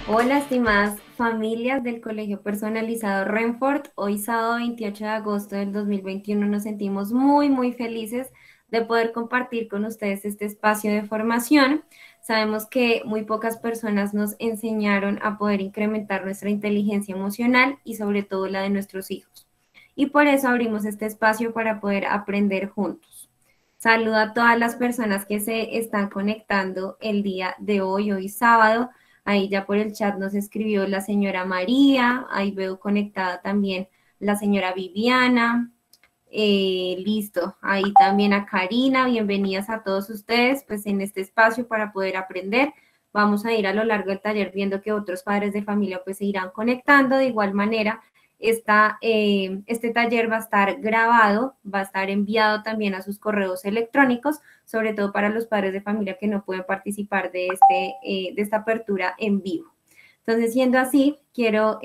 Hola, estimadas familias del Colegio Personalizado Renfort. Hoy sábado 28 de agosto del 2021 nos sentimos muy felices de poder compartir con ustedes este espacio de formación. Sabemos que muy pocas personas nos enseñaron a poder incrementar nuestra inteligencia emocional y sobre todo la de nuestros hijos. Y por eso abrimos este espacio para poder aprender juntos. Saludo a todas las personas que se están conectando el día de hoy sábado. Ahí ya por el chat nos escribió la señora María, ahí veo conectada también la señora Viviana. Listo, ahí también a Karina, bienvenidas a todos ustedes, pues en este espacio para poder aprender. Vamos a ir a lo largo del taller viendo que otros padres de familia pues se irán conectando. De igual manera, este taller va a estar grabado, va a estar enviado también a sus correos electrónicos, sobre todo para los padres de familia que no pueden participar de esta apertura en vivo. Entonces, siendo así, quiero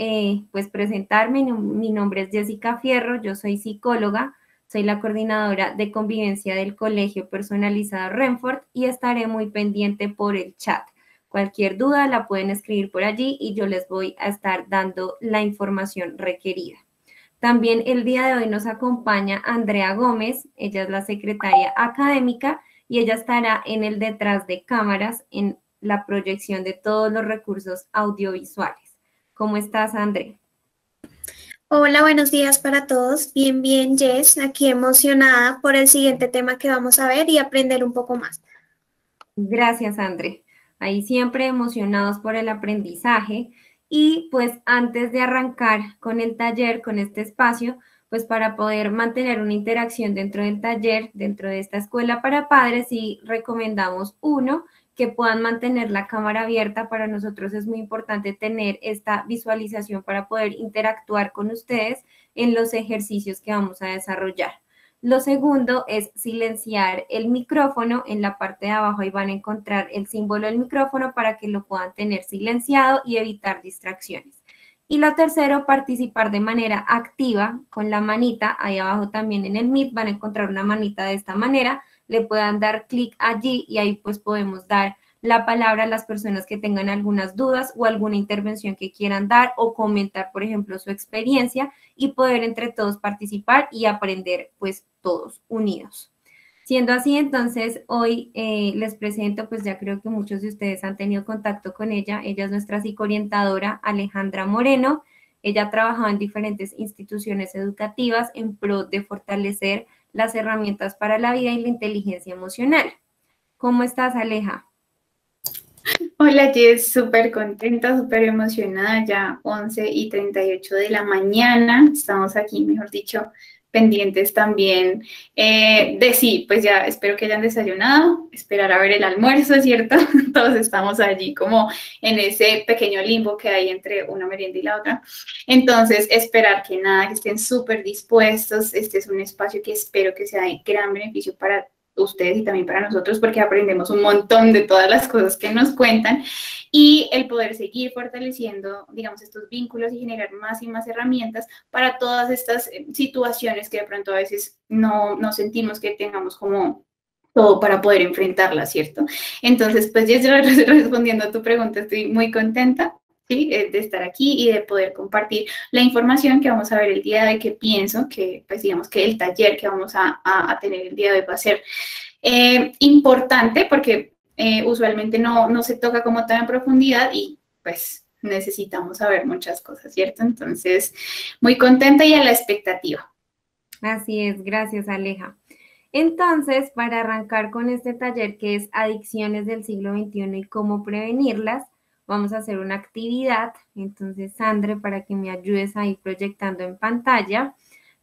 pues presentarme. Mi nombre es Jessica Fierro, yo soy psicóloga, soy la coordinadora de convivencia del Colegio Personalizado Renfort y estaré muy pendiente por el chat. Cualquier duda la pueden escribir por allí y yo les voy a estar dando la información requerida. También el día de hoy nos acompaña Andrea Gómez, ella es la secretaria académica y ella estará en el detrás de cámaras en la proyección de todos los recursos audiovisuales. ¿Cómo estás, Andrea? Hola, buenos días para todos. Bien, Jess, aquí emocionada por el siguiente tema que vamos a ver y aprender un poco más. Gracias, André. Ahí siempre emocionados por el aprendizaje. Y pues antes de arrancar con el taller, con este espacio, pues para poder mantener una interacción dentro del taller, dentro de esta escuela para padres, sí recomendamos uno, que puedan mantener la cámara abierta. Para nosotros es muy importante tener esta visualización para poder interactuar con ustedes en los ejercicios que vamos a desarrollar. Lo segundo es silenciar el micrófono. En la parte de abajo ahí van a encontrar el símbolo del micrófono para que lo puedan tener silenciado y evitar distracciones. Y lo tercero, participar de manera activa con la manita. Ahí abajo también en el Meet van a encontrar una manita de esta manera. Le puedan dar clic allí y ahí pues podemos dar la palabra a las personas que tengan algunas dudas o alguna intervención que quieran dar o comentar, por ejemplo, su experiencia y poder entre todos participar y aprender pues todos unidos. Siendo así, entonces hoy les presento, pues ya creo que muchos de ustedes han tenido contacto con ella. Ella es nuestra psicoorientadora Alejandra Moreno. Ella ha trabajado en diferentes instituciones educativas en pro de fortalecer las herramientas para la vida y la inteligencia emocional. ¿Cómo estás, Aleja? Hola Jess, súper contenta, súper emocionada, ya 11:38 de la mañana, estamos aquí, mejor dicho, pendientes también de sí, pues ya espero que hayan desayunado, esperar a ver el almuerzo, ¿cierto? Todos estamos allí como en ese pequeño limbo que hay entre una merienda y la otra, entonces esperar que nada, que estén súper dispuestos, este es un espacio que espero que sea de gran beneficio para ustedes y también para nosotros porque aprendemos un montón de todas las cosas que nos cuentan y el poder seguir fortaleciendo, digamos, estos vínculos y generar más y más herramientas para todas estas situaciones que de pronto a veces no sentimos que tengamos como todo para poder enfrentarlas, ¿cierto? Entonces, pues ya respondiendo a tu pregunta, estoy muy contenta. ¿Sí? De estar aquí y de poder compartir la información que vamos a ver el día de hoy, que pienso que, pues digamos que el taller que vamos a tener el día de hoy va a ser importante porque usualmente no se toca como tan en profundidad y pues necesitamos saber muchas cosas, ¿cierto? Entonces, muy contenta y a la expectativa. Así es, gracias, Aleja. Entonces, para arrancar con este taller que es Adicciones del siglo XXI y cómo prevenirlas, vamos a hacer una actividad. Entonces, Sandre, para que me ayudes a ir proyectando en pantalla.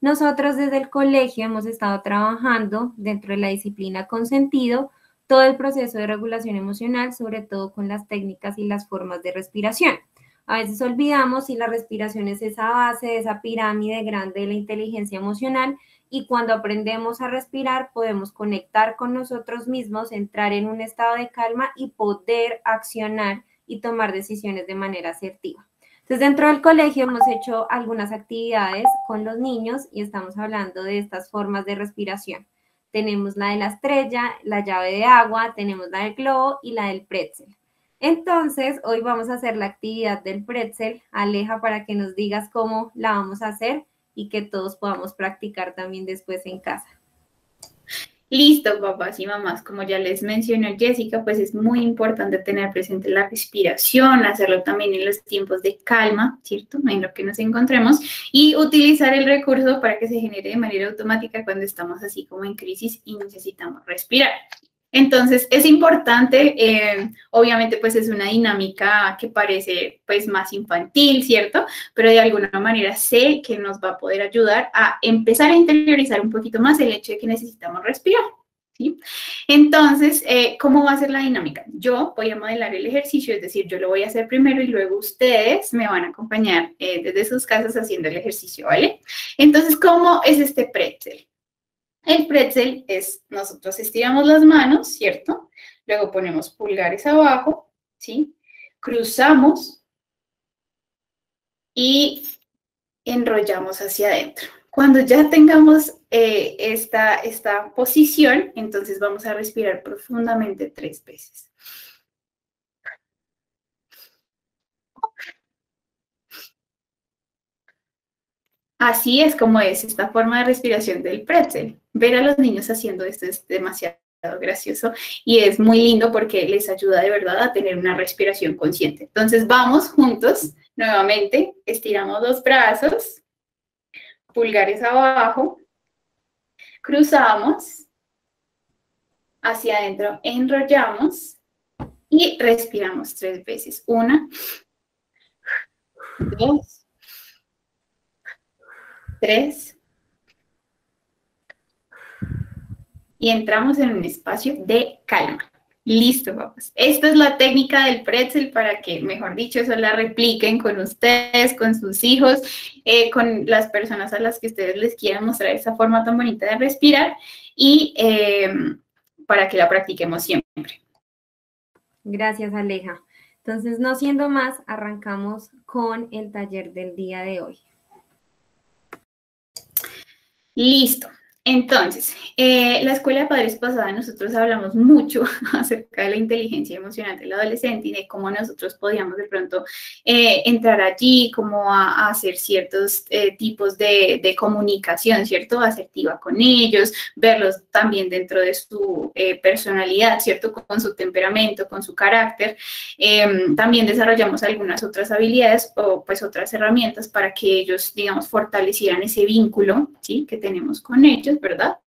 Nosotros desde el colegio hemos estado trabajando dentro de la disciplina Consentido todo el proceso de regulación emocional, sobre todo con las técnicas y las formas de respiración. A veces olvidamos si la respiración es esa base, esa pirámide grande de la inteligencia emocional, y cuando aprendemos a respirar podemos conectar con nosotros mismos, entrar en un estado de calma y poder accionar y tomar decisiones de manera asertiva. Entonces, dentro del colegio hemos hecho algunas actividades con los niños y estamos hablando de estas formas de respiración. Tenemos la de la estrella, la llave de agua, tenemos la del globo y la del pretzel. Entonces, hoy vamos a hacer la actividad del pretzel. Aleja, para que nos digas cómo la vamos a hacer y que todos podamos practicar también después en casa. Listo, papás y mamás, como ya les mencionó Jessica, pues es muy importante tener presente la respiración, hacerlo también en los tiempos de calma, ¿cierto? En lo que nos encontremos, y utilizar el recurso para que se genere de manera automática cuando estamos así como en crisis y necesitamos respirar. Entonces, es importante, obviamente, pues es una dinámica que parece pues más infantil, ¿cierto? Pero de alguna manera sé que nos va a poder ayudar a empezar a interiorizar un poquito más el hecho de que necesitamos respirar, ¿sí? Entonces, ¿cómo va a ser la dinámica? Yo voy a modelar el ejercicio, es decir, yo lo voy a hacer primero y luego ustedes me van a acompañar desde sus casas haciendo el ejercicio, ¿vale? Entonces, ¿cómo es este pretzel? El pretzel es, nosotros estiramos las manos, ¿cierto? Luego ponemos pulgares abajo, ¿sí? Cruzamos y enrollamos hacia adentro. Cuando ya tengamos esta posición, entonces vamos a respirar profundamente 3 veces. Así es como es esta forma de respiración del pretzel. Ver a los niños haciendo esto es demasiado gracioso y es muy lindo porque les ayuda de verdad a tener una respiración consciente. Entonces vamos juntos, nuevamente, estiramos los brazos, pulgares abajo, cruzamos, hacia adentro enrollamos y respiramos 3 veces. 1, 2, 3. Y entramos en un espacio de calma. Listo, papás. Esta es la técnica del pretzel para que, mejor dicho, eso la repliquen con ustedes, con sus hijos, con las personas a las que ustedes les quieran mostrar esa forma tan bonita de respirar y para que la practiquemos siempre. Gracias, Aleja. Entonces, no siendo más, arrancamos con el taller del día de hoy. Listo. Entonces, la escuela de padres pasada nosotros hablamos mucho acerca de la inteligencia emocional del adolescente y de cómo nosotros podíamos de pronto entrar allí, cómo a hacer ciertos tipos de comunicación, ¿cierto? Asertiva con ellos, verlos también dentro de su personalidad, ¿cierto? Con su temperamento, con su carácter. También desarrollamos algunas otras habilidades o pues otras herramientas para que ellos, digamos, fortalecieran ese vínculo, ¿sí? Que tenemos con ellos, ¿verdad?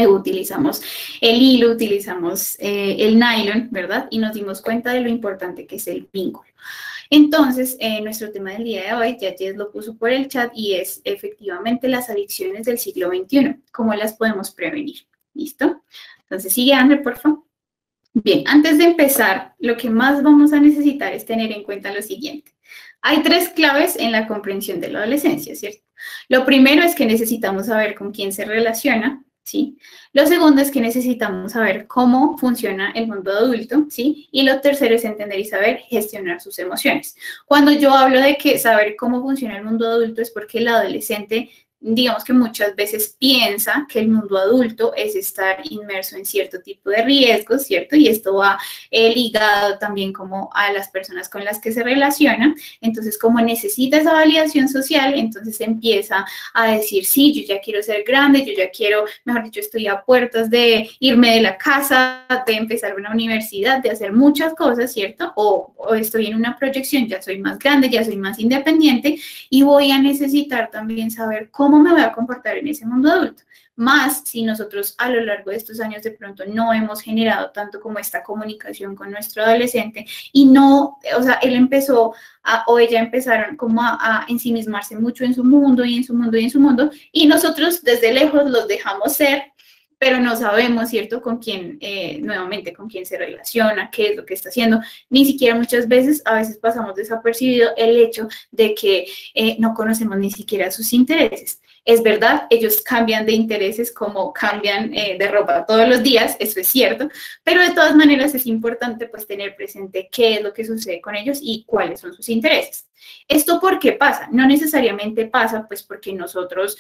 Utilizamos el hilo, utilizamos el nylon, ¿verdad? Y nos dimos cuenta de lo importante que es el vínculo. Entonces, nuestro tema del día de hoy, ya Jess lo puso por el chat, y es efectivamente las adicciones del siglo XXI. ¿Cómo las podemos prevenir? ¿Listo? Entonces, sigue, André, por favor. Bien, antes de empezar, lo que más vamos a necesitar es tener en cuenta lo siguiente. Hay 3 claves en la comprensión de la adolescencia, ¿cierto? Lo primero es que necesitamos saber con quién se relaciona, ¿sí? Lo segundo es que necesitamos saber cómo funciona el mundo adulto, ¿sí? Y lo tercero es entender y saber gestionar sus emociones. Cuando yo hablo de que saber cómo funciona el mundo adulto es porque el adolescente, digamos que muchas veces piensa que el mundo adulto es estar inmerso en cierto tipo de riesgos, ¿cierto? Y esto va ligado también como a las personas con las que se relaciona. Entonces, como necesita esa validación social, entonces empieza a decir, sí, yo ya quiero ser grande, yo ya quiero, mejor dicho, estoy a puertas de irme de la casa, de empezar una universidad, de hacer muchas cosas, ¿cierto? O estoy en una proyección, ya soy más grande, ya soy más independiente y voy a necesitar también saber cómo me voy a comportar en ese mundo adulto. Más si nosotros a lo largo de estos años de pronto no hemos generado tanto como esta comunicación con nuestro adolescente y no, o sea, él empezó o ella empezaron como a ensimismarse mucho en su mundo y en su mundo y en su mundo, y nosotros desde lejos los dejamos ser, pero no sabemos, ¿cierto?, con quién, nuevamente, con quién se relaciona, qué es lo que está haciendo. Ni siquiera muchas veces, a veces pasamos desapercibido el hecho de que no conocemos ni siquiera sus intereses. Es verdad, ellos cambian de intereses como cambian de ropa todos los días, eso es cierto, pero de todas maneras es importante pues tener presente qué es lo que sucede con ellos y cuáles son sus intereses. ¿Esto por qué pasa? No necesariamente pasa pues porque nosotros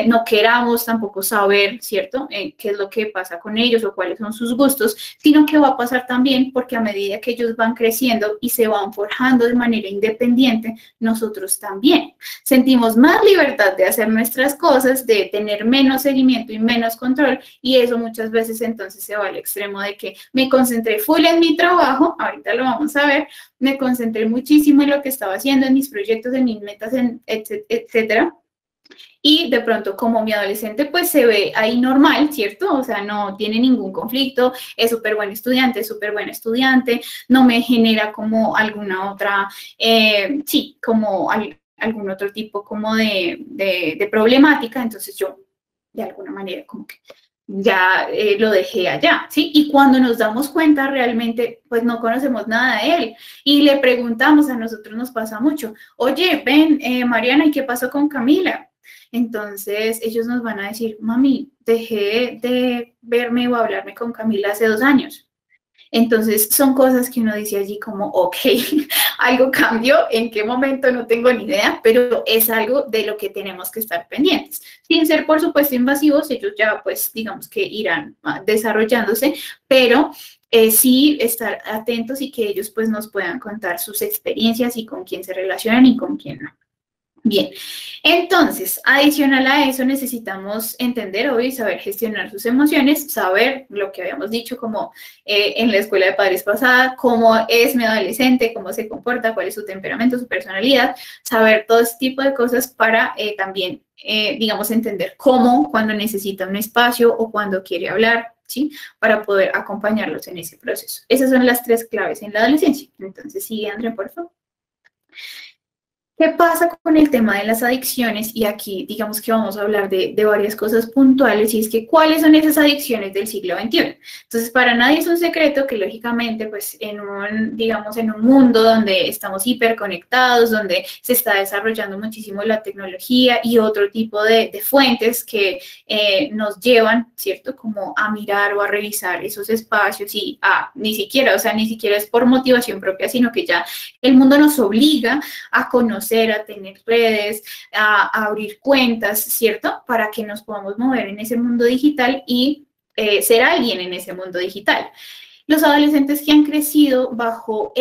no queramos tampoco saber, ¿cierto? Qué es lo que pasa con ellos o cuáles son sus gustos, sino que va a pasar también porque a medida que ellos van creciendo y se van forjando de manera independiente, nosotros también sentimos más libertad de hacer nuestras cosas, de tener menos seguimiento y menos control, y eso muchas veces entonces se va al extremo de que me concentré full en mi trabajo, ahorita lo vamos a ver, me concentré muchísimo en lo que estaba haciendo, en mis proyectos, en mis metas, etcétera. Y de pronto, como mi adolescente, pues se ve ahí normal, ¿cierto? O sea, no tiene ningún conflicto, es súper buen estudiante, súper buen estudiante, no me genera como alguna otra, sí, como algún otro tipo como de problemática, entonces yo, de alguna manera, como que ya lo dejé allá, ¿sí? Y cuando nos damos cuenta realmente, pues no conocemos nada de él y le preguntamos, a nosotros nos pasa mucho, oye, ven, Mariana, ¿y qué pasó con Camila? Entonces ellos nos van a decir, mami, dejé de verme o hablarme con Camila hace 2 años. Entonces son cosas que uno dice allí como, ok, algo cambió, en qué momento no tengo ni idea, pero es algo de lo que tenemos que estar pendientes. Sin ser, por supuesto, invasivos, ellos ya pues digamos que irán desarrollándose, pero sí estar atentos y que ellos pues nos puedan contar sus experiencias y con quién se relacionan y con quién no. Bien, entonces, adicional a eso necesitamos entender hoy y saber gestionar sus emociones, saber lo que habíamos dicho como en la escuela de padres pasada, cómo es mi adolescente, cómo se comporta, cuál es su temperamento, su personalidad, saber todo ese tipo de cosas para también, digamos, entender cómo, cuando necesita un espacio o cuando quiere hablar, ¿sí? Para poder acompañarlos en ese proceso. Esas son las 3 claves en la adolescencia. Entonces, sigue, Andrea, por favor. ¿Qué pasa con el tema de las adicciones? Y aquí digamos que vamos a hablar de varias cosas puntuales, y es que ¿cuáles son esas adicciones del siglo XXI? Entonces, para nadie es un secreto que lógicamente, pues digamos, en un mundo donde estamos hiperconectados, donde se está desarrollando muchísimo la tecnología y otro tipo de fuentes que nos llevan, ¿cierto? Como a mirar o a revisar esos espacios y ni siquiera es por motivación propia, sino que ya el mundo nos obliga a conocer, a tener redes, a abrir cuentas, ¿cierto? Para que nos podamos mover en ese mundo digital y ser alguien en ese mundo digital. Los adolescentes que han crecido bajo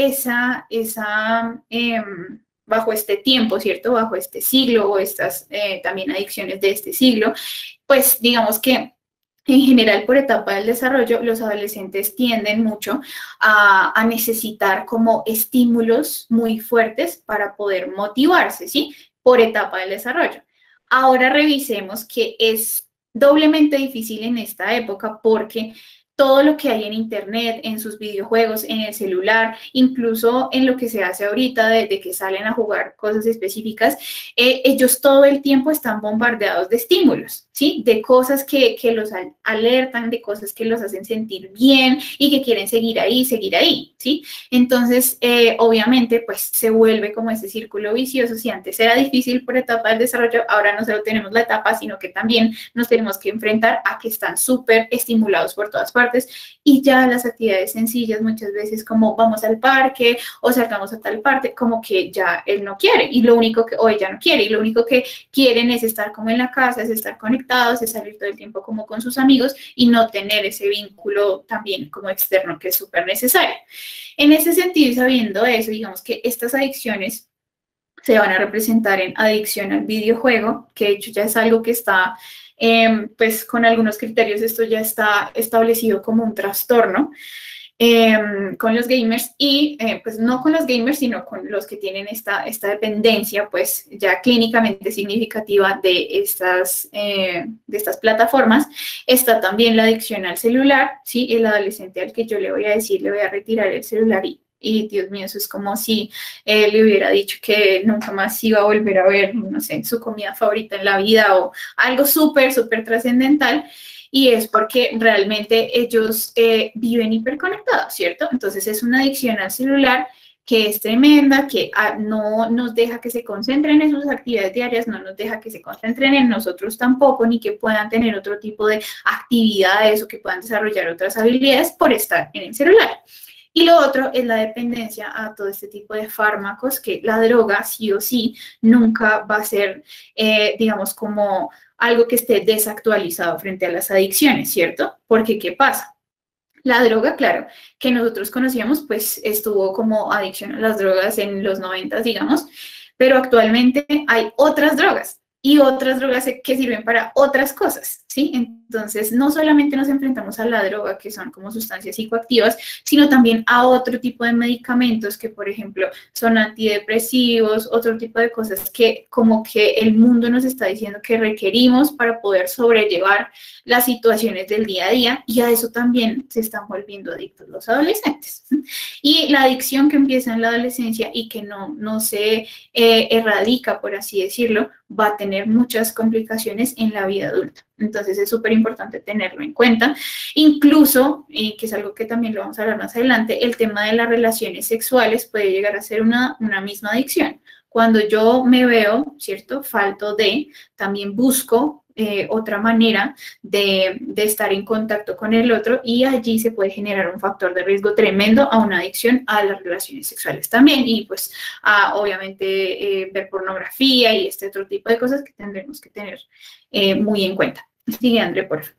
bajo este tiempo, ¿cierto? Bajo este siglo o estas también adicciones de este siglo, pues digamos que en general, por etapa del desarrollo, los adolescentes tienden mucho a necesitar como estímulos muy fuertes para poder motivarse, ¿sí? Por etapa del desarrollo. Ahora revisemos que es doblemente difícil en esta época porque todo lo que hay en internet, en sus videojuegos, en el celular, incluso en lo que se hace ahorita de que salen a jugar cosas específicas, ellos todo el tiempo están bombardeados de estímulos, ¿sí? De cosas que los alertan, de cosas que los hacen sentir bien y que quieren seguir ahí, ¿sí? Entonces, obviamente, pues se vuelve como ese círculo vicioso. Si antes era difícil por etapa del desarrollo, ahora no solo tenemos la etapa, sino que también nos tenemos que enfrentar a que están súper estimulados por todas partes. Y ya las actividades sencillas muchas veces como vamos al parque o salgamos a tal parte, como que ya él no quiere y lo único que, o ella no quiere, y lo único que quieren es estar como en la casa, es estar conectados, es salir todo el tiempo como con sus amigos y no tener ese vínculo también como externo que es súper necesario. En ese sentido, y sabiendo eso, digamos que estas adicciones se van a representar en adicción al videojuego, que de hecho ya es algo que está pues con algunos criterios esto ya está establecido como un trastorno con los gamers y pues no con los gamers, sino con los que tienen esta dependencia pues ya clínicamente significativa de estas plataformas. Está también la adicción al celular, ¿sí? El adolescente al que yo le voy a decir, le voy a retirar el celular y Dios mío, eso es como si le hubiera dicho que nunca más iba a volver a ver, no sé, su comida favorita en la vida o algo súper, súper trascendental. Y es porque realmente ellos viven hiperconectados, ¿cierto? Entonces es una adicción al celular que es tremenda, que no nos deja que se concentren en sus actividades diarias, no nos deja que se concentren en nosotros tampoco, ni que puedan tener otro tipo de actividades o que puedan desarrollar otras habilidades por estar en el celular. Y lo otro es la dependencia a todo este tipo de fármacos, que la droga sí o sí nunca va a ser, digamos, como algo que esté desactualizado frente a las adicciones, ¿cierto? Porque, ¿qué pasa? La droga, claro, que nosotros conocíamos, pues estuvo como adicción a las drogas en los 90, digamos, pero actualmente hay otras drogas y otras drogas que sirven para otras cosas, ¿sí? Entonces, no solamente nos enfrentamos a la droga, que son como sustancias psicoactivas, sino también a otro tipo de medicamentos que, por ejemplo, son antidepresivos, otro tipo de cosas que como que el mundo nos está diciendo que requerimos para poder sobrellevar las situaciones del día a día, y a eso también se están volviendo adictos los adolescentes. Y la adicción que empieza en la adolescencia y que no se erradica, por así decirlo, va a tener muchas complicaciones en la vida adulta. Entonces es súper importante tenerlo en cuenta. Incluso, que es algo que también lo vamos a hablar más adelante, el tema de las relaciones sexuales puede llegar a ser una misma adicción. Cuando yo me veo, ¿cierto?, falto de, también busco otra manera de estar en contacto con el otro, y allí se puede generar un factor de riesgo tremendo a una adicción a las relaciones sexuales también, y pues obviamente ver pornografía y este otro tipo de cosas que tendremos que tener muy en cuenta. Sigue, André, por favor.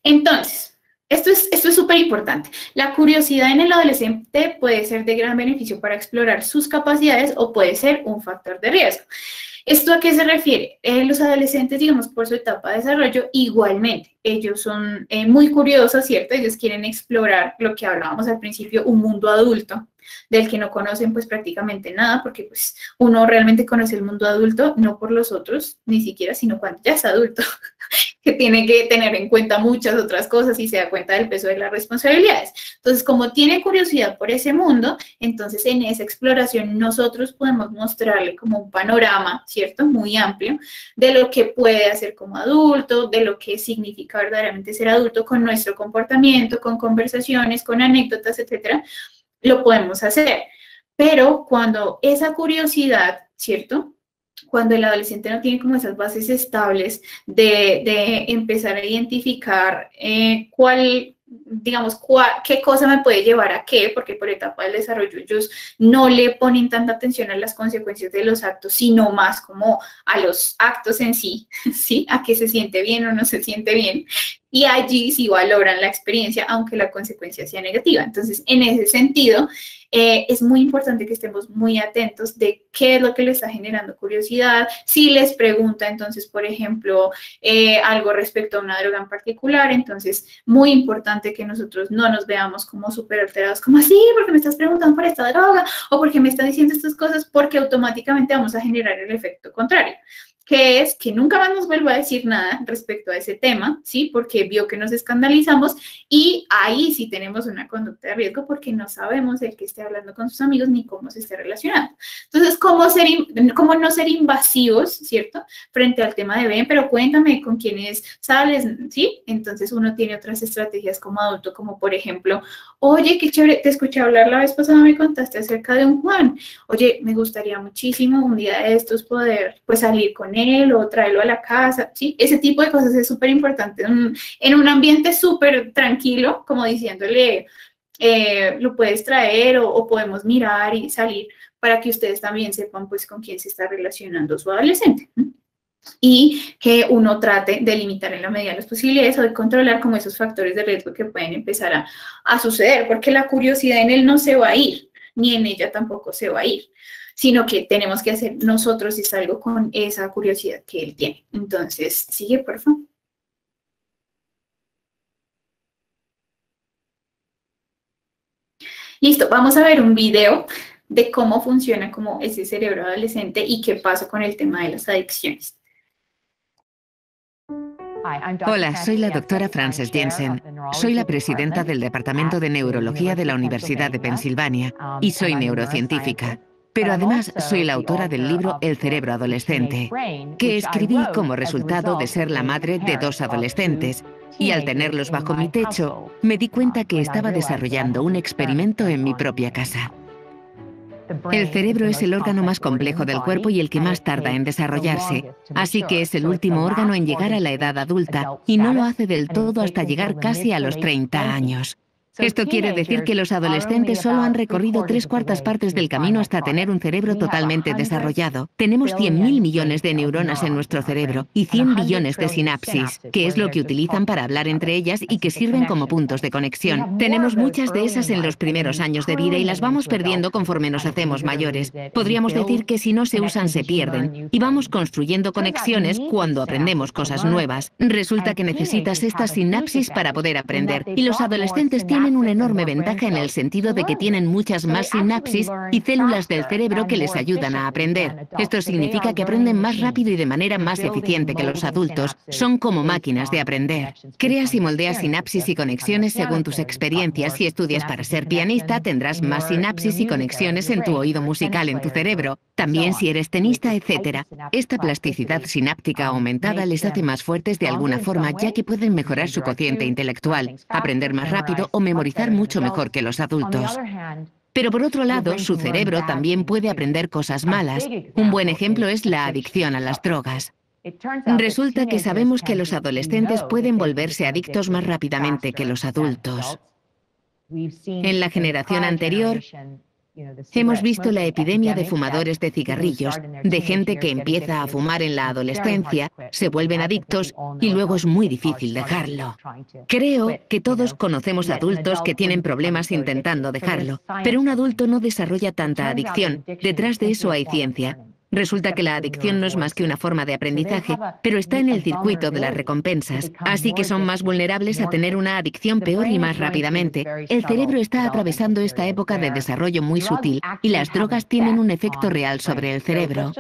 Entonces, esto es súper importante. La curiosidad en el adolescente puede ser de gran beneficio para explorar sus capacidades o puede ser un factor de riesgo. ¿Esto a qué se refiere? Los adolescentes, digamos, por su etapa de desarrollo, igualmente, ellos son muy curiosos, ¿cierto? Ellos quieren explorar lo que hablábamos al principio, un mundo adulto, del que no conocen pues prácticamente nada, porque pues uno realmente conoce el mundo adulto, no por los otros, ni siquiera, sino cuando ya es adulto, que tiene que tener en cuenta muchas otras cosas y se da cuenta del peso de las responsabilidades. Entonces, como tiene curiosidad por ese mundo, entonces en esa exploración nosotros podemos mostrarle como un panorama, ¿cierto?, muy amplio de lo que puede hacer como adulto, de lo que significa verdaderamente ser adulto con nuestro comportamiento, con conversaciones, con anécdotas, etcétera. Lo podemos hacer. Pero cuando esa curiosidad, ¿cierto?, cuando el adolescente no tiene como esas bases estables de empezar a identificar qué cosa me puede llevar a qué, porque por etapa del desarrollo ellos no le ponen tanta atención a las consecuencias de los actos, sino más como a los actos en sí, ¿sí? A que se siente bien o no se siente bien. Y allí sí valoran la experiencia, aunque la consecuencia sea negativa. Entonces, en ese sentido, es muy importante que estemos muy atentos de qué es lo que les está generando curiosidad. Si les pregunta, entonces, por ejemplo, algo respecto a una droga en particular, entonces, muy importante que nosotros no nos veamos como súper alterados, como así, porque me estás preguntando por esta droga, o porque me están diciendo estas cosas, porque automáticamente vamos a generar el efecto contrario, que es que nunca más nos vuelva a decir nada respecto a ese tema, ¿sí? Porque vio que nos escandalizamos, y ahí sí tenemos una conducta de riesgo porque no sabemos el que esté hablando con sus amigos ni cómo se esté relacionando. Entonces, ¿cómo no ser invasivos, ¿cierto?, frente al tema de ven, pero cuéntame con quiénes sales, ¿sí? Entonces, uno tiene otras estrategias como adulto, como por ejemplo, oye, qué chévere, te escuché hablar la vez pasada, me contaste acerca de un Juan. Oye, me gustaría muchísimo un día de estos poder, pues, salir con él o traerlo a la casa, ¿sí? Ese tipo de cosas es súper importante en un ambiente súper tranquilo, como diciéndole, lo puedes traer o podemos mirar y salir, para que ustedes también sepan, pues, con quién se está relacionando su adolescente. Y que uno trate de limitar en la medida de las posibilidades o de controlar como esos factores de riesgo que pueden empezar a suceder, porque la curiosidad en él no se va a ir, ni en ella tampoco se va a ir, sino que tenemos que hacer nosotros es algo con esa curiosidad que él tiene. Entonces, sigue, por favor. Listo, vamos a ver un video de cómo funciona como ese cerebro adolescente y qué pasa con el tema de las adicciones. Hola, soy la doctora Frances Jensen. Soy la presidenta del Departamento de Neurología de la Universidad de Pensilvania y soy neurocientífica. Pero además soy la autora del libro El cerebro adolescente, que escribí como resultado de ser la madre de 2 adolescentes. Y al tenerlos bajo mi techo, me di cuenta que estaba desarrollando un experimento en mi propia casa. El cerebro es el órgano más complejo del cuerpo y el que más tarda en desarrollarse, así que es el último órgano en llegar a la edad adulta y no lo hace del todo hasta llegar casi a los 30 años. Esto quiere decir que los adolescentes solo han recorrido 3/4 partes del camino hasta tener un cerebro totalmente desarrollado. Tenemos 100.000 millones de neuronas en nuestro cerebro y 100 billones de sinapsis, que es lo que utilizan para hablar entre ellas y que sirven como puntos de conexión. Tenemos muchas de esas en los primeros años de vida y las vamos perdiendo conforme nos hacemos mayores. Podríamos decir que si no se usan se pierden y vamos construyendo conexiones cuando aprendemos cosas nuevas. Resulta que necesitas estas sinapsis para poder aprender y los adolescentes tienen una enorme ventaja en el sentido de que tienen muchas más sinapsis y células del cerebro que les ayudan a aprender. Esto significa que aprenden más rápido y de manera más eficiente que los adultos. Son como máquinas de aprender. Creas y moldeas sinapsis y conexiones según tus experiencias. Si estudias para ser pianista, tendrás más sinapsis y conexiones en tu oído musical en tu cerebro. También si eres tenista, etc. Esta plasticidad sináptica aumentada les hace más fuertes de alguna forma, ya que pueden mejorar su cociente intelectual, aprender más rápido o memorizar mucho mejor que los adultos. Pero por otro lado, su cerebro también puede aprender cosas malas. Un buen ejemplo es la adicción a las drogas. Resulta que sabemos que los adolescentes pueden volverse adictos más rápidamente que los adultos. En la generación anterior, hemos visto la epidemia de fumadores de cigarrillos, de gente que empieza a fumar en la adolescencia, se vuelven adictos y luego es muy difícil dejarlo. Creo que todos conocemos adultos que tienen problemas intentando dejarlo, pero un adulto no desarrolla tanta adicción. Detrás de eso hay ciencia. Resulta que la adicción no es más que una forma de aprendizaje, pero está en el circuito de las recompensas, así que son más vulnerables a tener una adicción peor y más rápidamente. El cerebro está atravesando esta época de desarrollo muy sutil y las drogas tienen un efecto real sobre el cerebro.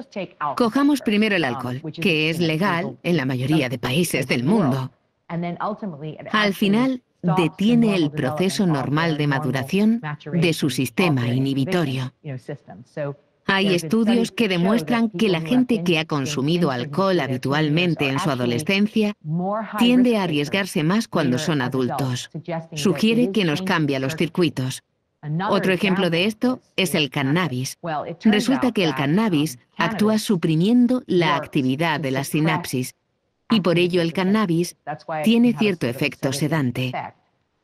Cojamos primero el alcohol, que es legal en la mayoría de países del mundo. Al final, detiene el proceso normal de maduración de su sistema inhibitorio. Hay estudios que demuestran que la gente que ha consumido alcohol habitualmente en su adolescencia tiende a arriesgarse más cuando son adultos. Sugiere que nos cambia los circuitos. Otro ejemplo de esto es el cannabis. Resulta que el cannabis actúa suprimiendo la actividad de las sinapsis y por ello el cannabis tiene cierto efecto sedante.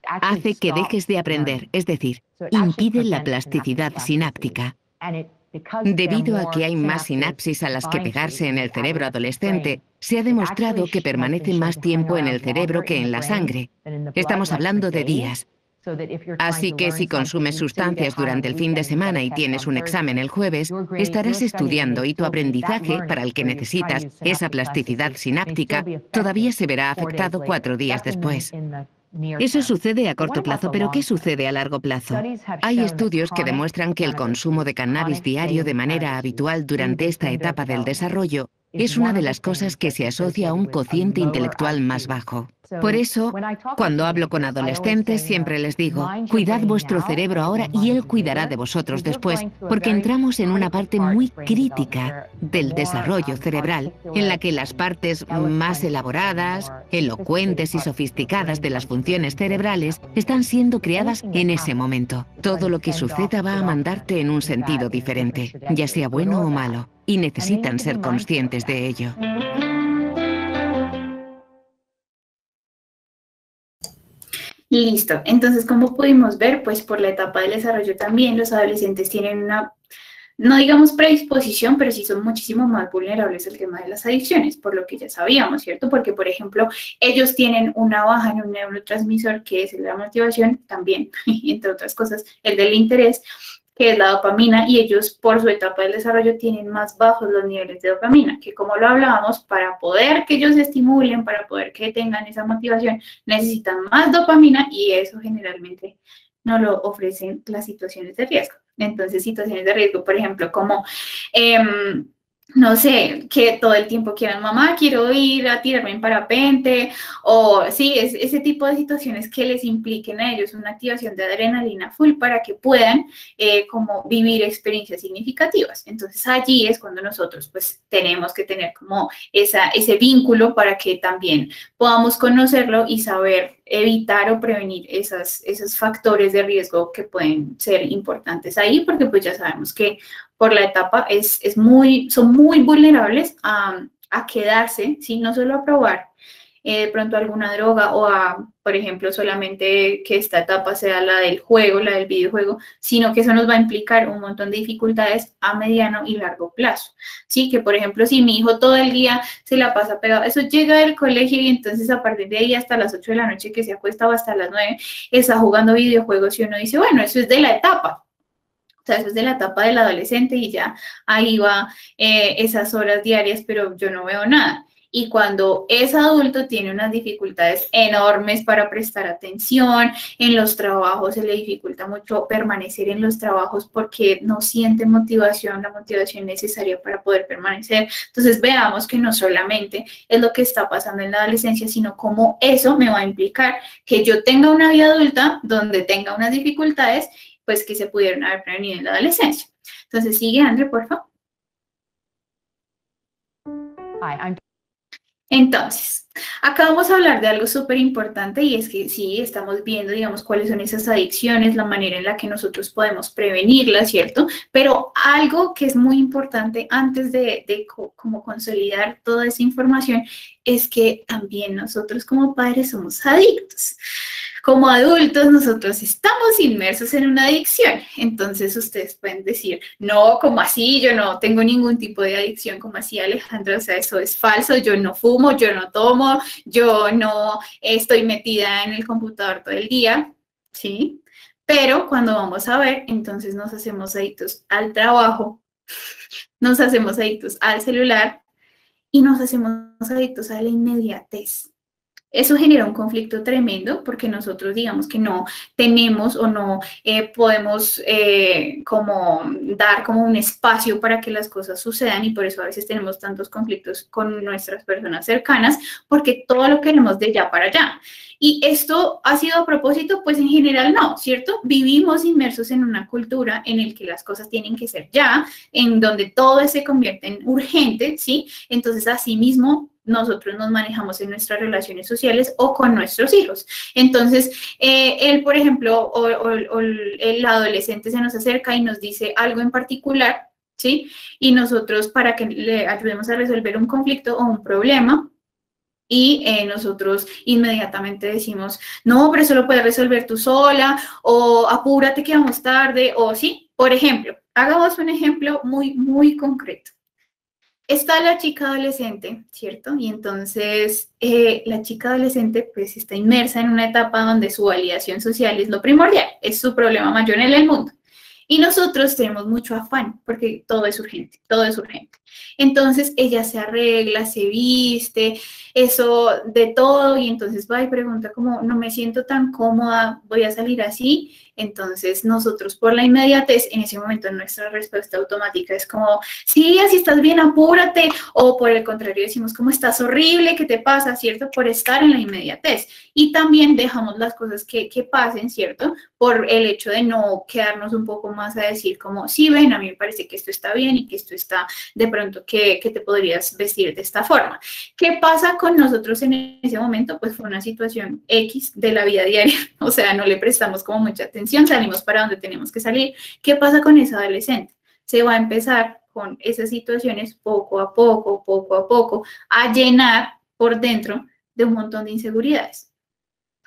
Hace que dejes de aprender, es decir, impide la plasticidad sináptica. Debido a que hay más sinapsis a las que pegarse en el cerebro adolescente, se ha demostrado que permanece más tiempo en el cerebro que en la sangre. Estamos hablando de días. Así que si consumes sustancias durante el fin de semana y tienes un examen el jueves, estarás estudiando y tu aprendizaje, para el que necesitas esa plasticidad sináptica, todavía se verá afectado 4 días después. Eso sucede a corto plazo, pero ¿qué sucede a largo plazo? Hay estudios que demuestran que el consumo de cannabis diario de manera habitual durante esta etapa del desarrollo es una de las cosas que se asocia a un cociente intelectual más bajo. Por eso, cuando hablo con adolescentes, siempre les digo, cuidad vuestro cerebro ahora y él cuidará de vosotros después, porque entramos en una parte muy crítica del desarrollo cerebral, en la que las partes más elaboradas, elocuentes y sofisticadas de las funciones cerebrales están siendo creadas en ese momento. Todo lo que suceda va a mandarte en un sentido diferente, ya sea bueno o malo, y necesitan ser conscientes de ello. Listo. Entonces, como pudimos ver, pues por la etapa del desarrollo también los adolescentes tienen una, no digamos predisposición, pero sí son muchísimo más vulnerables al tema de las adicciones, por lo que ya sabíamos, ¿cierto? Porque, por ejemplo, ellos tienen una baja en un neurotransmisor que es el de la motivación, también, entre otras cosas, el del interés, que es la dopamina, y ellos por su etapa del desarrollo tienen más bajos los niveles de dopamina, que como lo hablábamos, para poder que ellos se estimulen, para poder que tengan esa motivación, necesitan más dopamina y eso generalmente no lo ofrecen las situaciones de riesgo. Entonces, situaciones de riesgo, por ejemplo, como no sé, que todo el tiempo quieran, mamá, quiero ir a tirarme en parapente, o sí, es ese tipo de situaciones que les impliquen a ellos una activación de adrenalina full para que puedan como vivir experiencias significativas. Entonces allí es cuando nosotros pues tenemos que tener como ese vínculo para que también podamos conocerlo y saber evitar o prevenir esos factores de riesgo que pueden ser importantes ahí, porque pues ya sabemos que por la etapa son muy vulnerables a quedarse, ¿sí? No solo a probar de pronto alguna droga o a, por ejemplo, solamente que esta etapa sea la del juego, la del videojuego, sino que eso nos va a implicar un montón de dificultades a mediano y largo plazo. Sí, que por ejemplo, si mi hijo todo el día se la pasa pegado, eso llega del colegio y entonces a partir de ahí hasta las 8 de la noche que se acuesta o hasta las 9 está jugando videojuegos y uno dice, bueno, eso es de la etapa. O sea, eso es de la etapa del adolescente y ya ahí va esas horas diarias, pero yo no veo nada. Y cuando es adulto tiene unas dificultades enormes para prestar atención, en los trabajos se le dificulta mucho permanecer en los trabajos porque no siente motivación, la motivación necesaria para poder permanecer. Entonces veamos que no solamente es lo que está pasando en la adolescencia, sino cómo eso me va a implicar que yo tenga una vida adulta donde tenga unas dificultades pues que se pudieron haber prevenido en la adolescencia. Entonces, sigue, André, por favor. Entonces, acá vamos a hablar de algo súper importante y es que sí, estamos viendo, digamos, cuáles son esas adicciones, la manera en la que nosotros podemos prevenirlas, ¿cierto? Pero algo que es muy importante antes de como consolidar toda esa información es que también nosotros como padres somos adictos. Como adultos, nosotros estamos inmersos en una adicción. Entonces, ustedes pueden decir, no, ¿cómo así? Yo no tengo ningún tipo de adicción, ¿cómo así, Alejandra? O sea, eso es falso. Yo no fumo, yo no tomo, yo no estoy metida en el computador todo el día, ¿sí? Pero cuando vamos a ver, entonces nos hacemos adictos al trabajo, nos hacemos adictos al celular y nos hacemos adictos a la inmediatez. Eso genera un conflicto tremendo porque nosotros digamos que no tenemos o no podemos como dar como un espacio para que las cosas sucedan y por eso a veces tenemos tantos conflictos con nuestras personas cercanas porque todo lo queremos de ya para allá. Y esto ha sido a propósito, pues en general no, ¿cierto? Vivimos inmersos en una cultura en la que las cosas tienen que ser ya, en donde todo se convierte en urgente, ¿sí? Entonces, así mismo nosotros nos manejamos en nuestras relaciones sociales o con nuestros hijos. Entonces, él, por ejemplo, el adolescente se nos acerca y nos dice algo en particular, ¿sí? Y nosotros, para que le ayudemos a resolver un conflicto o un problema, y nosotros inmediatamente decimos, no, pero eso lo puedes resolver tú sola, o apúrate que vamos tarde, o sí. Por ejemplo, hagamos un ejemplo muy, muy concreto. Está la chica adolescente, ¿cierto? Y entonces la chica adolescente pues está inmersa en una etapa donde su validación social es lo primordial, es su problema mayor en el mundo. Y nosotros tenemos mucho afán porque todo es urgente, todo es urgente. Entonces ella se arregla, se viste, eso de todo y entonces va y pregunta como no me siento tan cómoda, voy a salir así. Entonces nosotros por la inmediatez, en ese momento nuestra respuesta automática es como, sí, así estás bien, apúrate, o por el contrario decimos como estás horrible, ¿qué te pasa? ¿Cierto? Por estar en la inmediatez. Y también dejamos las cosas que pasen, ¿cierto? Por el hecho de no quedarnos un poco más a decir como, sí, ven, a mí me parece que esto está bien y que esto está de pronto que te podrías vestir de esta forma. ¿Qué pasa con nosotros en ese momento? Pues fue una situación X de la vida diaria, o sea, no le prestamos como mucha atención, salimos para donde tenemos que salir. ¿Qué pasa con esa adolescente? Se va a empezar con esas situaciones poco a poco, a llenar por dentro de un montón de inseguridades.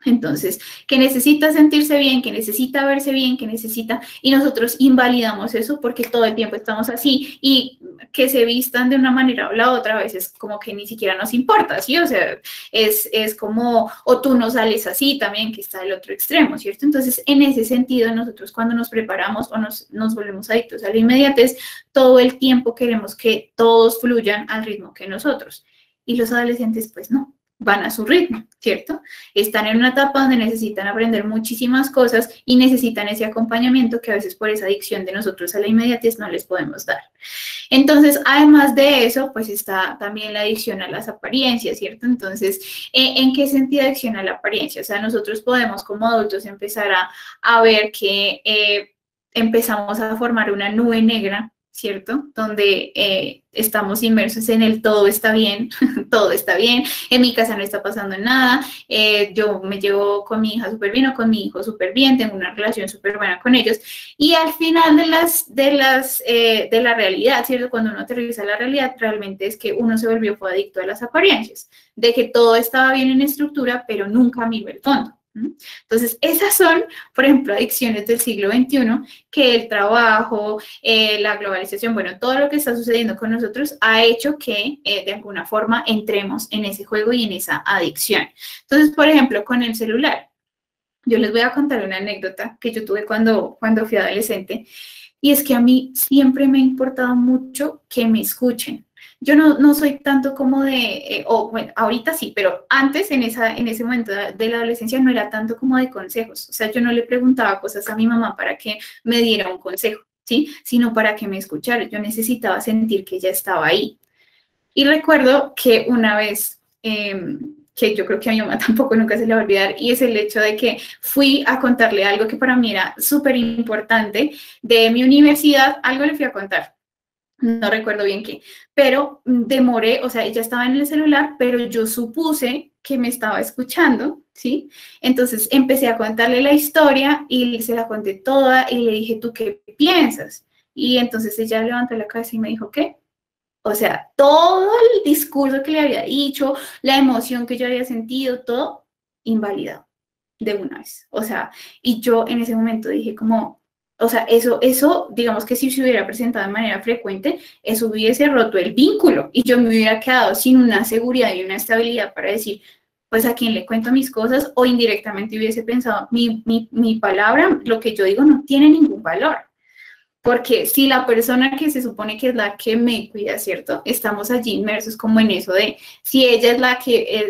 Entonces, que necesita sentirse bien, que necesita verse bien, que necesita, y nosotros invalidamos eso porque todo el tiempo estamos así y que se vistan de una manera o la otra a veces como que ni siquiera nos importa, ¿sí? O sea, es como, o tú no sales así también, que está el otro extremo, ¿cierto? Entonces, en ese sentido, nosotros cuando nos preparamos o nos volvemos adictos a la inmediatez, todo el tiempo queremos que todos fluyan al ritmo que nosotros. Y los adolescentes, pues no, van a su ritmo, ¿cierto? Están en una etapa donde necesitan aprender muchísimas cosas y necesitan ese acompañamiento que a veces por esa adicción de nosotros a la inmediatez no les podemos dar. Entonces, además de eso, pues está también la adicción a las apariencias, ¿cierto? Entonces, ¿en qué sentido adicción a la apariencia? O sea, nosotros podemos como adultos empezar a ver que empezamos a formar una nube negra, ¿cierto? Donde estamos inmersos en el todo está bien, todo está bien, en mi casa no está pasando nada, yo me llevo con mi hija súper bien o con mi hijo súper bien, tengo una relación súper buena con ellos, y al final de la realidad, ¿cierto? Cuando uno aterriza la realidad, realmente es que uno se volvió fue adicto a las apariencias, de que todo estaba bien en estructura, pero nunca miró el fondo. Entonces, esas son, por ejemplo, adicciones del siglo XXI, que el trabajo, la globalización, bueno, todo lo que está sucediendo con nosotros ha hecho que de alguna forma entremos en ese juego y en esa adicción. Entonces, por ejemplo, con el celular, yo les voy a contar una anécdota que yo tuve cuando fui adolescente, y es que a mí siempre me ha importado mucho que me escuchen. Yo no soy tanto como de, o bueno, ahorita sí, pero antes en ese momento de la adolescencia no era tanto como de consejos. O sea, yo no le preguntaba cosas a mi mamá para que me diera un consejo, ¿sí? Sino para que me escuchara. Yo necesitaba sentir que ella estaba ahí. Y recuerdo que una vez, que yo creo que a mi mamá tampoco nunca se le va a olvidar, y es el hecho de que fui a contarle algo que para mí era súper importante de mi universidad, algo le fui a contar. No recuerdo bien qué, pero demoré, o sea, ella estaba en el celular, pero yo supuse que me estaba escuchando, ¿sí? Entonces empecé a contarle la historia y se la conté toda y le dije, ¿tú qué piensas? Y entonces ella levantó la cabeza y me dijo, ¿qué? O sea, todo el discurso que le había dicho, la emoción que yo había sentido, todo invalidado de una vez. O sea, y yo en ese momento dije como, o sea, eso, digamos que si se hubiera presentado de manera frecuente, eso hubiese roto el vínculo y yo me hubiera quedado sin una seguridad y una estabilidad para decir, pues a quién le cuento mis cosas, o indirectamente hubiese pensado, mi palabra, lo que yo digo no tiene ningún valor. Porque si la persona que se supone que es la que me cuida, ¿cierto? Estamos allí inmersos como en eso de, si ella es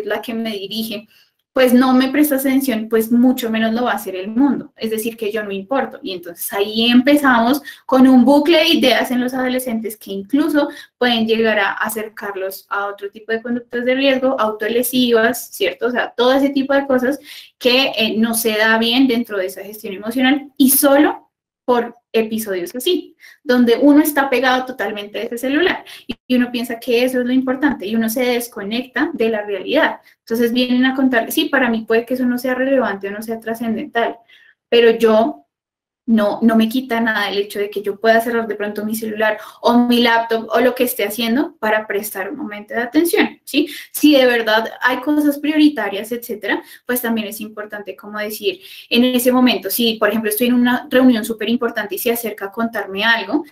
la que me dirige, pues no me presta atención, pues mucho menos lo va a hacer el mundo. Es decir, que yo no importo. Y entonces ahí empezamos con un bucle de ideas en los adolescentes que incluso pueden llegar a acercarlos a otro tipo de conductas de riesgo, autolesivas, ¿cierto? O sea, todo ese tipo de cosas que no se da bien dentro de esa gestión emocional y solo por episodios así, donde uno está pegado totalmente a ese celular y uno piensa que eso es lo importante y uno se desconecta de la realidad. Entonces vienen a contar, sí, para mí puede que eso no sea relevante o no sea trascendental, pero yo no me quita nada el hecho de que yo pueda cerrar de pronto mi celular o mi laptop o lo que esté haciendo para prestar un momento de atención, ¿sí? Si de verdad hay cosas prioritarias, etcétera, pues también es importante como decir, en ese momento, si por ejemplo estoy en una reunión súper importante y se acerca a contarme algo,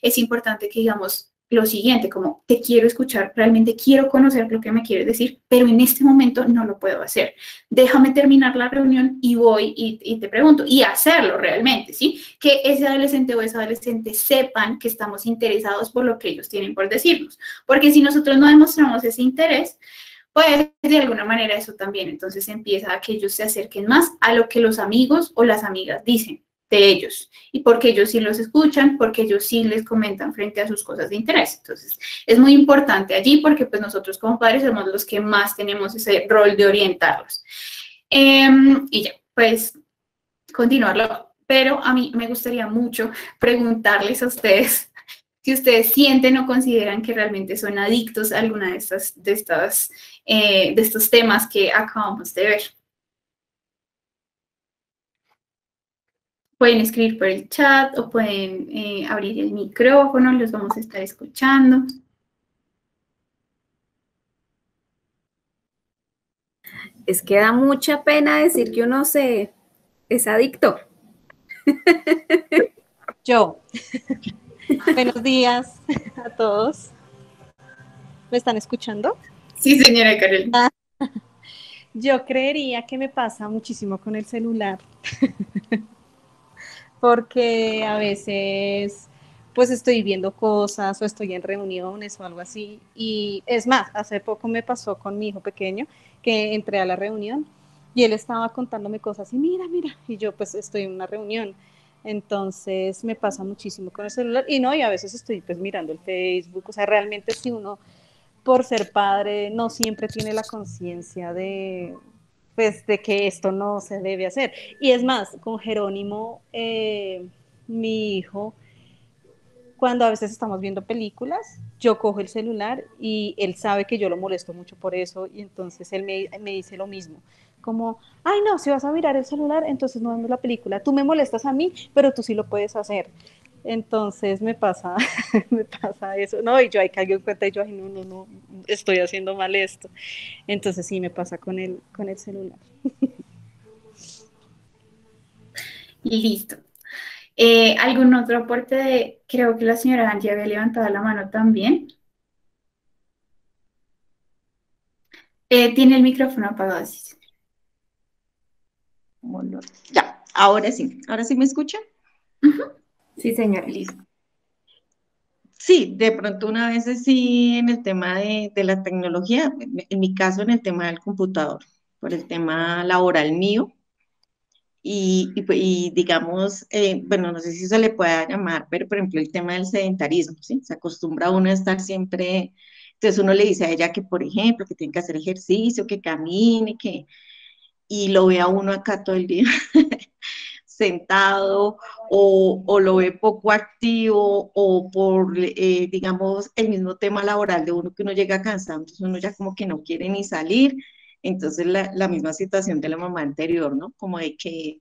es importante que digamos lo siguiente, como te quiero escuchar, realmente quiero conocer lo que me quieres decir, pero en este momento no lo puedo hacer. Déjame terminar la reunión y voy y te pregunto, y hacerlo realmente, ¿sí? Que ese adolescente o esa adolescente sepan que estamos interesados por lo que ellos tienen por decirnos, porque si nosotros no demostramos ese interés, pues de alguna manera eso también, entonces empieza a que ellos se acerquen más a lo que los amigos o las amigas dicen de ellos, y porque ellos sí los escuchan, porque ellos sí les comentan frente a sus cosas de interés. Entonces, es muy importante allí porque pues nosotros como padres somos los que más tenemos ese rol de orientarlos. Y ya, pues continuarlo, pero a mí me gustaría mucho preguntarles a ustedes si ustedes sienten o consideran que realmente son adictos a alguna de estos temas que acabamos de ver. Pueden escribir por el chat o pueden abrir el micrófono, los vamos a estar escuchando. Es que da mucha pena decir que uno es adicto. Yo. Buenos días a todos. ¿Me están escuchando? Sí, señora Carol. Yo creería que me pasa muchísimo con el celular. Porque a veces pues estoy viendo cosas o estoy en reuniones o algo así. Y es más, hace poco me pasó con mi hijo pequeño que entré a la reunión y él estaba contándome cosas y mira, y yo pues estoy en una reunión. Entonces me pasa muchísimo con el celular y a veces estoy pues mirando el Facebook. O sea, realmente si uno por ser padre no siempre tiene la conciencia pues, de que esto no se debe hacer. Y es más, con Jerónimo, mi hijo, cuando a veces estamos viendo películas, yo cojo el celular y él sabe que yo lo molesto mucho por eso y entonces él me dice lo mismo, como, ay no, si vas a mirar el celular, entonces no vemos la película, tú me molestas a mí, pero tú sí lo puedes hacer. Entonces me pasa, me pasa eso, no, y yo ahí caigo en cuenta y yo, ay no, no, no, estoy haciendo mal esto. Entonces sí me pasa con el celular. Listo. ¿Algún otro aporte creo que la señora Angie había levantado la mano también? Tiene el micrófono apagado. Sí. Ya, ahora sí me escuchan. Sí, señora. Listo. Sí, de pronto una vez sí en el tema de la tecnología, en mi caso en el tema del computador, por el tema laboral mío, y digamos, bueno, no sé si se le pueda llamar, pero por ejemplo el tema del sedentarismo, ¿sí? Se acostumbra uno a estar siempre, entonces uno le dice a ella que, por ejemplo, que tiene que hacer ejercicio, que camine, y lo ve a uno acá todo el día sentado o lo ve poco activo o por, digamos, el mismo tema laboral de uno que uno llega cansado, entonces uno ya como que no quiere ni salir, entonces la misma situación de la mamá anterior, ¿no? Como de que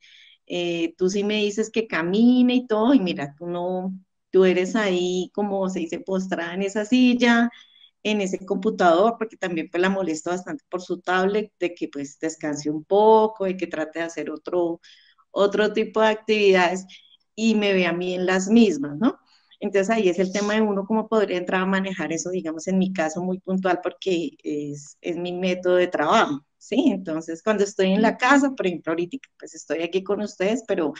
tú sí me dices que camine y todo, y mira, tú no, tú eres ahí, como se dice, postrada en esa silla, en ese computador, porque también pues la molesto bastante por su tablet, de que pues descanse un poco, de que trate de hacer otro tipo de actividades y me ve a mí en las mismas, ¿no? Entonces ahí es el tema de uno cómo podría entrar a manejar eso, digamos, en mi caso muy puntual porque es mi método de trabajo, ¿sí? Entonces cuando estoy en la casa, por ejemplo, ahorita pues estoy aquí con ustedes, pero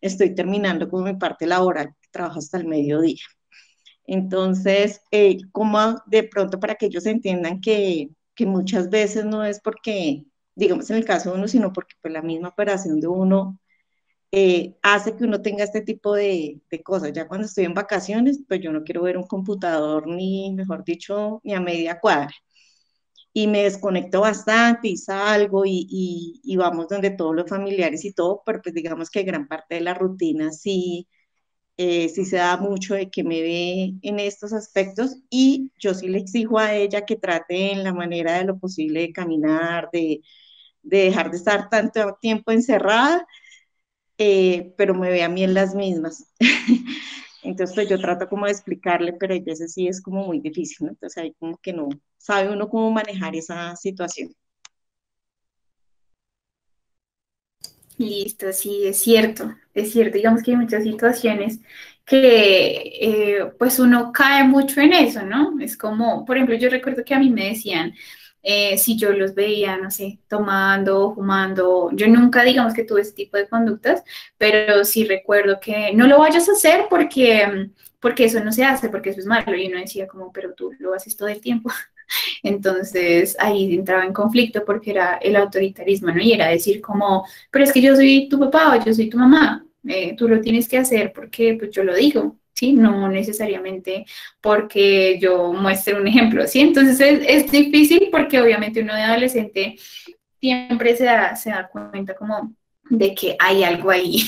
estoy terminando con mi parte laboral, trabajo hasta el mediodía. Entonces, como de pronto para que ellos entiendan que muchas veces no es porque, digamos en el caso de uno, sino porque pues la misma operación de uno hace que uno tenga este tipo de cosas. Ya cuando estoy en vacaciones, pues yo no quiero ver un computador ni, mejor dicho, ni a media cuadra. Y me desconecto bastante y salgo y vamos donde todos los familiares y todo, pero pues digamos que gran parte de la rutina sí se da mucho de que me ve en estos aspectos y yo sí le exijo a ella que trate en la manera de lo posible de caminar, de dejar de estar tanto tiempo encerrada, pero me ve a mí en las mismas. Entonces, pues yo trato como de explicarle, pero a veces sí es como muy difícil, ¿no? Entonces ahí como que no sabe uno cómo manejar esa situación. Listo, sí, es cierto, es cierto. Digamos que hay muchas situaciones que pues uno cae mucho en eso, ¿no? Es como, por ejemplo, yo recuerdo que a mí me decían, si yo los veía, no sé, tomando, fumando, yo nunca digamos que tuve ese tipo de conductas, pero sí recuerdo que no lo vayas a hacer porque eso no se hace, porque eso es malo. Y uno decía como, pero tú lo haces todo el tiempo. Entonces ahí entraba en conflicto porque era el autoritarismo, ¿no? Y era decir como, pero es que yo soy tu papá o yo soy tu mamá, tú lo tienes que hacer porque pues yo lo digo, ¿sí? No necesariamente porque yo muestre un ejemplo, ¿sí? Entonces es difícil porque obviamente uno de adolescente siempre se da cuenta como de que hay algo ahí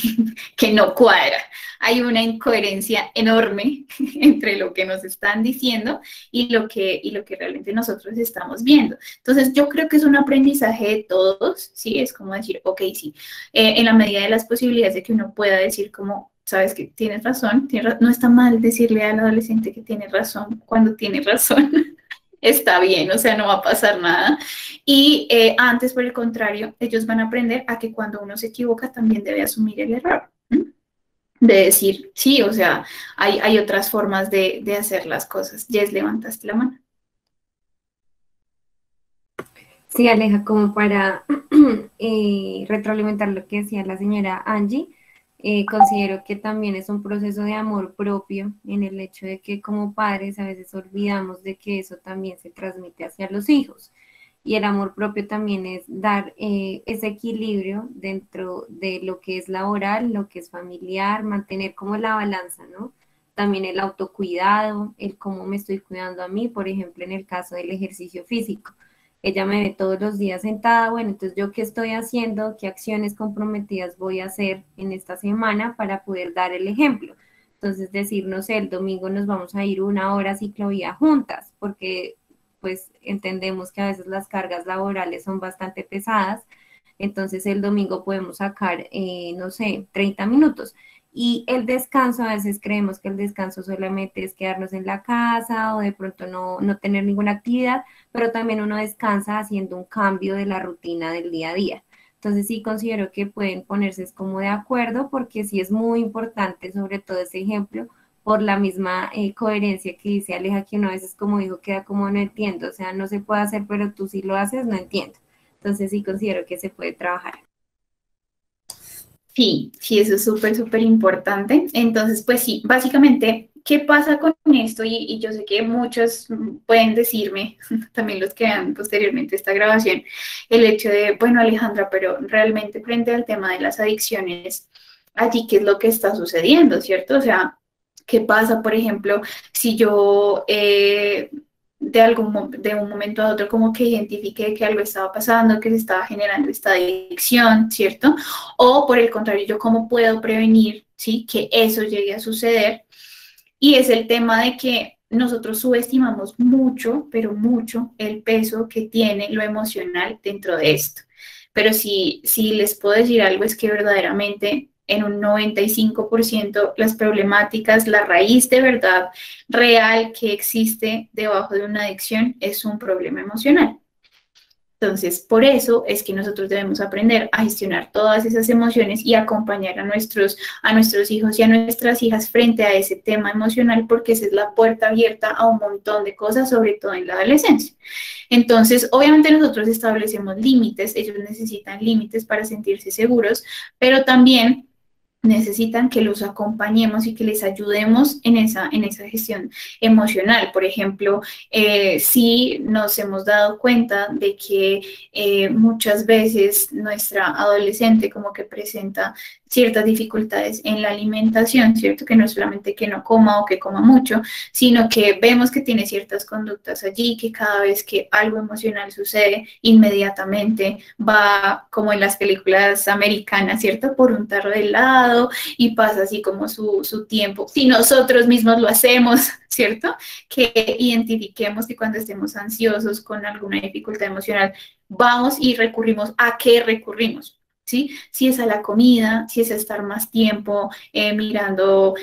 que no cuadra. Hay una incoherencia enorme entre lo que nos están diciendo y lo que realmente nosotros estamos viendo. Entonces, yo creo que es un aprendizaje de todos, ¿sí? Es como decir, ok, sí, en la medida de las posibilidades de que uno pueda decir como, sabes que tienes razón, no está mal decirle al adolescente que tiene razón cuando tiene razón. Está bien, o sea, no va a pasar nada. Y antes, por el contrario, ellos van a aprender a que cuando uno se equivoca también debe asumir el error. ¿Sí? De decir, sí, o sea, hay otras formas de hacer las cosas. Jess, levantaste la mano. Sí, Aleja, como para retroalimentar lo que decía la señora Angie, considero que también es un proceso de amor propio en el hecho de que como padres a veces olvidamos de que eso también se transmite hacia los hijos. Y el amor propio también es dar ese equilibrio dentro de lo que es laboral, lo que es familiar, mantener como la balanza, ¿no? También el autocuidado, el cómo me estoy cuidando a mí, por ejemplo, en el caso del ejercicio físico. Ella me ve todos los días sentada, bueno, entonces yo qué estoy haciendo, qué acciones comprometidas voy a hacer en esta semana para poder dar el ejemplo. Entonces decir, no sé, el domingo nos vamos a ir 1 hora a ciclovía juntas, porque pues entendemos que a veces las cargas laborales son bastante pesadas, entonces el domingo podemos sacar, no sé, 30 minutos. Y el descanso, a veces creemos que el descanso solamente es quedarnos en la casa o de pronto no tener ninguna actividad, pero también uno descansa haciendo un cambio de la rutina del día a día. Entonces sí considero que pueden ponerse es como de acuerdo porque sí es muy importante, sobre todo ese ejemplo, por la misma coherencia que dice Aleja, que uno a veces como dijo queda como no entiendo, o sea, no se puede hacer, pero tú sí lo haces, no entiendo. Entonces sí considero que se puede trabajar. Sí, sí, eso es súper, súper importante. Entonces, pues sí, básicamente, ¿qué pasa con esto? Y yo sé que muchos pueden decirme, también los que vean posteriormente esta grabación, el hecho de, bueno, Alejandra, pero realmente frente al tema de las adicciones, allí, ¿qué es lo que está sucediendo, cierto? O sea, ¿qué pasa, por ejemplo, si yo de un momento a otro como que identifiqué que algo estaba pasando, que se estaba generando esta adicción, ¿cierto? O por el contrario, yo cómo puedo prevenir, ¿sí? Que eso llegue a suceder. Y es el tema de que nosotros subestimamos mucho, pero mucho, el peso que tiene lo emocional dentro de esto. Pero si les puedo decir algo es que verdaderamente en un 95% las problemáticas, la raíz de verdad real que existe debajo de una adicción es un problema emocional. Entonces, por eso es que nosotros debemos aprender a gestionar todas esas emociones y acompañar a nuestros hijos y a nuestras hijas frente a ese tema emocional, porque esa es la puerta abierta a un montón de cosas, sobre todo en la adolescencia. Entonces, obviamente nosotros establecemos límites, ellos necesitan límites para sentirse seguros, pero también necesitan que los acompañemos y que les ayudemos en esa gestión emocional. Por ejemplo, si nos hemos dado cuenta de que muchas veces nuestra adolescente como que presenta ciertas dificultades en la alimentación, ¿cierto? Que no es solamente que no coma o que coma mucho, sino que vemos que tiene ciertas conductas allí, que cada vez que algo emocional sucede, inmediatamente va, como en las películas americanas, ¿cierto? Por un tarro de helado y pasa así como su tiempo. Si nosotros mismos lo hacemos, ¿cierto? Que identifiquemos que cuando estemos ansiosos con alguna dificultad emocional, vamos y recurrimos. ¿A qué recurrimos? ¿Sí? Si es a la comida, si es a estar más tiempo mirando,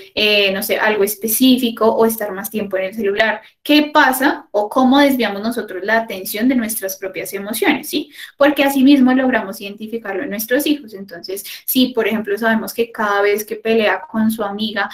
no sé, algo específico o estar más tiempo en el celular. ¿Qué pasa o cómo desviamos nosotros la atención de nuestras propias emociones? ¿Sí? Porque así mismo logramos identificarlo en nuestros hijos. Entonces, si por ejemplo sabemos que cada vez que pelea con su amiga,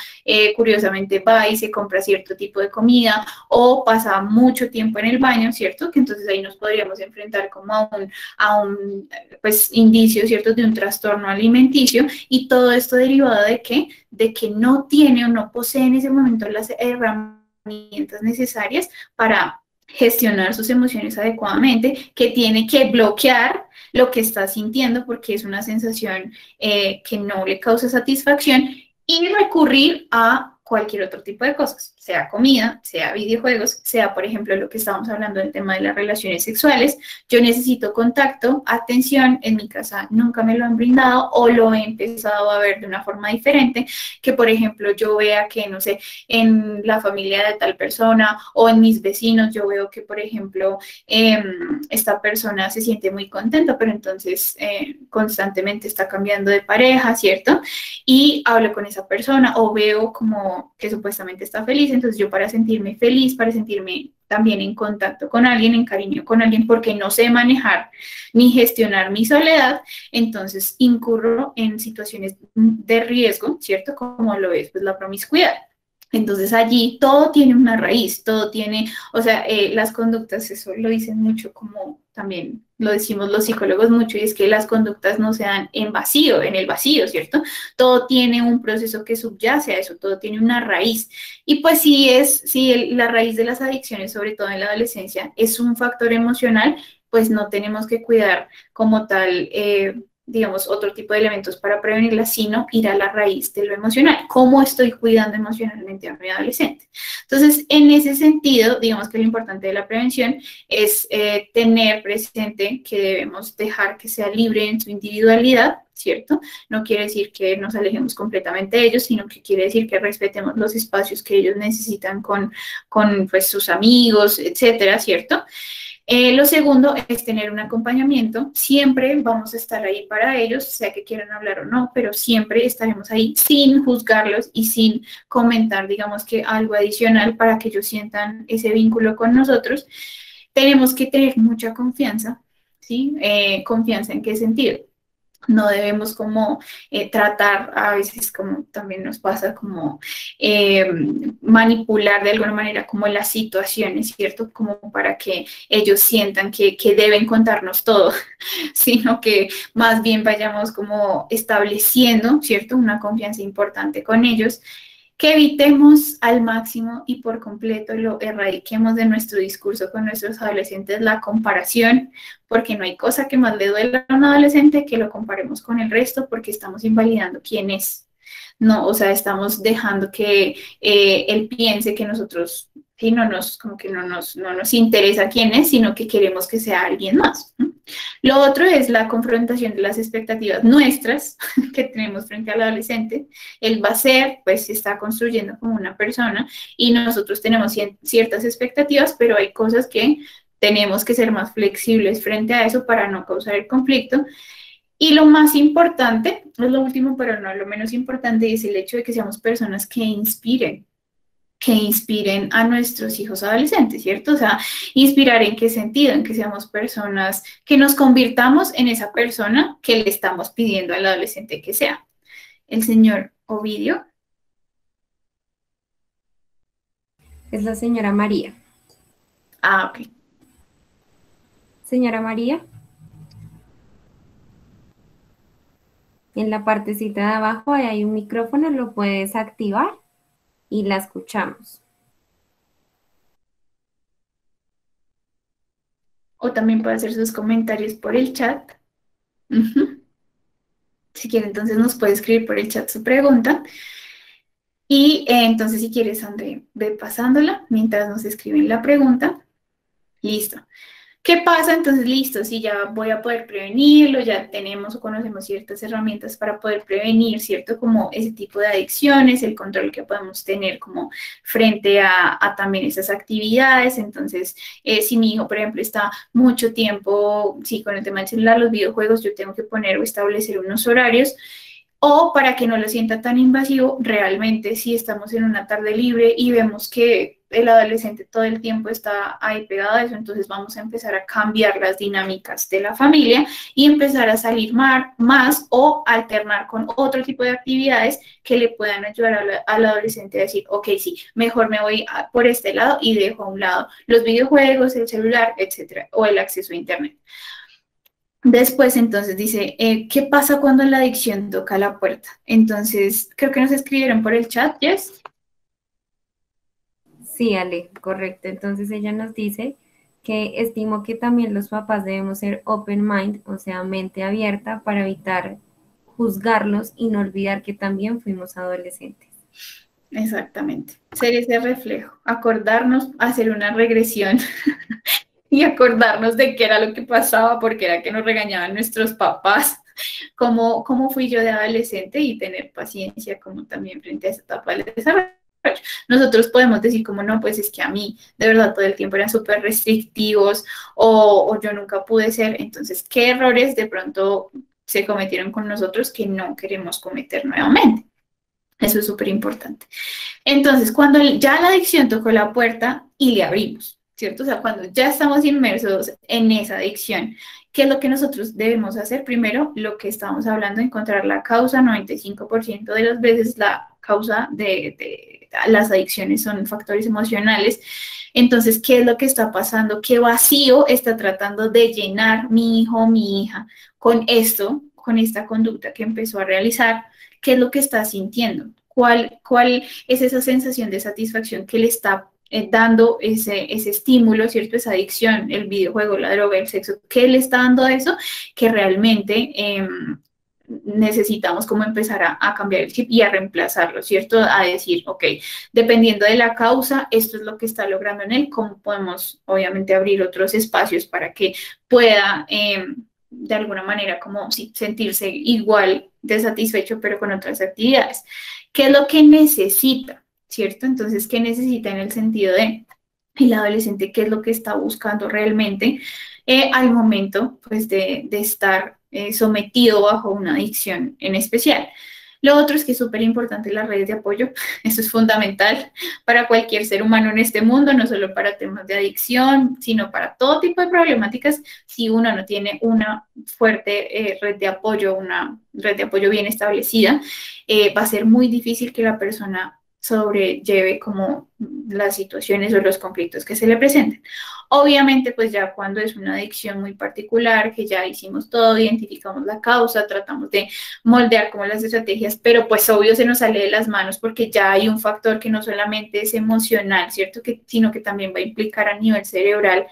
curiosamente va y se compra cierto tipo de comida o pasa mucho tiempo en el baño, ¿cierto? Que entonces ahí nos podríamos enfrentar como a un pues, indicio, ¿cierto? De un trastorno alimenticio y todo esto derivado de qué? De que no tiene o no posee en ese momento las herramientas necesarias para gestionar sus emociones adecuadamente, que tiene que bloquear lo que está sintiendo porque es una sensación que no le causa satisfacción y recurrir a cualquier otro tipo de cosas, sea comida, sea videojuegos, sea, por ejemplo, lo que estábamos hablando del tema de las relaciones sexuales. Yo necesito contacto, atención, en mi casa nunca me lo han brindado o lo he empezado a ver de una forma diferente, que, por ejemplo, yo vea que, no sé, en la familia de tal persona o en mis vecinos, yo veo que, por ejemplo, esta persona se siente muy contenta, pero entonces constantemente está cambiando de pareja, ¿cierto? Y hablo con esa persona o veo como que supuestamente está feliz, entonces yo para sentirme feliz, para sentirme también en contacto con alguien, en cariño con alguien, porque no sé manejar ni gestionar mi soledad, entonces incurro en situaciones de riesgo, ¿cierto? Como lo es pues la promiscuidad. Entonces allí todo tiene una raíz, todo tiene, o sea, las conductas, eso lo dicen mucho, como también lo decimos los psicólogos mucho, y es que las conductas no se dan en vacío, en el vacío, ¿cierto? Todo tiene un proceso que subyace a eso, todo tiene una raíz. Y pues si la raíz de las adicciones, sobre todo en la adolescencia, es un factor emocional, pues no tenemos que cuidar como tal digamos, otro tipo de elementos para prevenirla, sino ir a la raíz de lo emocional. ¿Cómo estoy cuidando emocionalmente a mi adolescente? Entonces, en ese sentido, digamos que lo importante de la prevención es tener presente que debemos dejar que sea libre en su individualidad, ¿cierto? No quiere decir que nos alejemos completamente de ellos, sino que quiere decir que respetemos los espacios que ellos necesitan con pues, sus amigos, etcétera, ¿cierto? Lo segundo es tener un acompañamiento. Siempre vamos a estar ahí para ellos, sea que quieran hablar o no, pero siempre estaremos ahí sin juzgarlos y sin comentar, digamos que algo adicional para que ellos sientan ese vínculo con nosotros. Tenemos que tener mucha confianza, ¿sí? ¿Confianza en qué sentido? No debemos como tratar, a veces como también nos pasa, como manipular de alguna manera como las situaciones, ¿cierto? Como para que ellos sientan que deben contarnos todo, sino que más bien vayamos como estableciendo, ¿cierto? Una confianza importante con ellos, que evitemos al máximo y por completo lo erradiquemos de nuestro discurso con nuestros adolescentes la comparación, porque no hay cosa que más le duela a un adolescente que lo comparemos con el resto, porque estamos invalidando quién es. No, o sea, estamos dejando que él piense que nosotros sí, como que no nos interesa quién es, sino que queremos que sea alguien más. Lo otro es la confrontación de las expectativas nuestras que tenemos frente al adolescente. Él va a ser, pues se está construyendo como una persona y nosotros tenemos ciertas expectativas, pero hay cosas que tenemos que ser más flexibles frente a eso para no causar el conflicto. Y lo más importante, no es lo último, pero no lo menos importante, es el hecho de que seamos personas que inspiren a nuestros hijos adolescentes, ¿cierto? O sea, inspirar en qué sentido, en que seamos personas, que nos convirtamos en esa persona que le estamos pidiendo al adolescente que sea. El señor Ovidio. Es la señora María. Ah, ok. Señora María. En la partecita de abajo ahí hay un micrófono, lo puedes activar y la escuchamos. O también puede hacer sus comentarios por el chat. Uh-huh. Si quiere, entonces nos puede escribir por el chat su pregunta. Y entonces, si quieres, André, ve pasándola mientras nos escriben la pregunta. Listo. ¿Qué pasa? Entonces, listo, si ya voy a poder prevenirlo, ya tenemos o conocemos ciertas herramientas para poder prevenir, ¿cierto? Como ese tipo de adicciones, el control que podemos tener como frente a también esas actividades. Entonces, si mi hijo, por ejemplo, está mucho tiempo, sí, con el tema del celular, los videojuegos, yo tengo que poner o establecer unos horarios. O para que no lo sienta tan invasivo, realmente si estamos en una tarde libre y vemos que el adolescente todo el tiempo está ahí pegado a eso, entonces vamos a empezar a cambiar las dinámicas de la familia y empezar a salir más o alternar con otro tipo de actividades que le puedan ayudar al adolescente a decir, ok, sí, mejor me voy por este lado y dejo a un lado los videojuegos, el celular, etcétera, o el acceso a internet. Después, entonces, dice, ¿qué pasa cuando la adicción toca la puerta? Entonces, creo que nos escribieron por el chat, ¿yes? Sí, Ale, correcto. Entonces ella nos dice que estimo que también los papás debemos ser open mind, o sea, mente abierta para evitar juzgarlos y no olvidar que también fuimos adolescentes. Exactamente. Ser ese reflejo, acordarnos, hacer una regresión y acordarnos de qué era lo que pasaba, porque era que nos regañaban nuestros papás, cómo fui yo de adolescente y tener paciencia como también frente a esa etapa del desarrollo. Nosotros podemos decir como no, pues es que a mí de verdad todo el tiempo eran súper restrictivos o yo nunca pude ser, entonces, ¿qué errores de pronto se cometieron con nosotros que no queremos cometer nuevamente? Eso es súper importante. Entonces, cuando ya la adicción tocó la puerta y le abrimos, ¿cierto? O sea, cuando ya estamos inmersos en esa adicción, ¿qué es lo que nosotros debemos hacer? Primero, lo que estamos hablando, encontrar la causa. 95% de las veces la causa de las adicciones son factores emocionales. Entonces, ¿qué es lo que está pasando? ¿Qué vacío está tratando de llenar mi hijo o mi hija con esto, con esta conducta que empezó a realizar? ¿Qué es lo que está sintiendo? ¿Cuál es esa sensación de satisfacción que le está dando ese estímulo, ¿cierto? Esa adicción, el videojuego, la droga, el sexo, ¿qué le está dando a eso? Que realmente necesitamos como empezar a cambiar el chip y a reemplazarlo, ¿cierto? A decir, ok, dependiendo de la causa, esto es lo que está logrando en él, cómo podemos obviamente abrir otros espacios para que pueda de alguna manera como sí, sentirse igual de satisfecho, pero con otras actividades. ¿Qué es lo que necesita? ¿Cierto? Entonces, ¿qué necesita en el sentido de el adolescente? ¿Qué es lo que está buscando realmente al momento pues, de estar sometido bajo una adicción en especial? Lo otro es que es súper importante las redes de apoyo. Eso es fundamental para cualquier ser humano en este mundo, no solo para temas de adicción, sino para todo tipo de problemáticas. Si uno no tiene una fuerte red de apoyo, una red de apoyo bien establecida, va a ser muy difícil que la persona sobrelleve como las situaciones o los conflictos que se le presenten. Obviamente, pues ya cuando es una adicción muy particular, que ya hicimos todo, identificamos la causa, tratamos de moldear como las estrategias, pero pues obvio se nos sale de las manos porque ya hay un factor que no solamente es emocional, ¿cierto? Sino que también va a implicar a nivel cerebral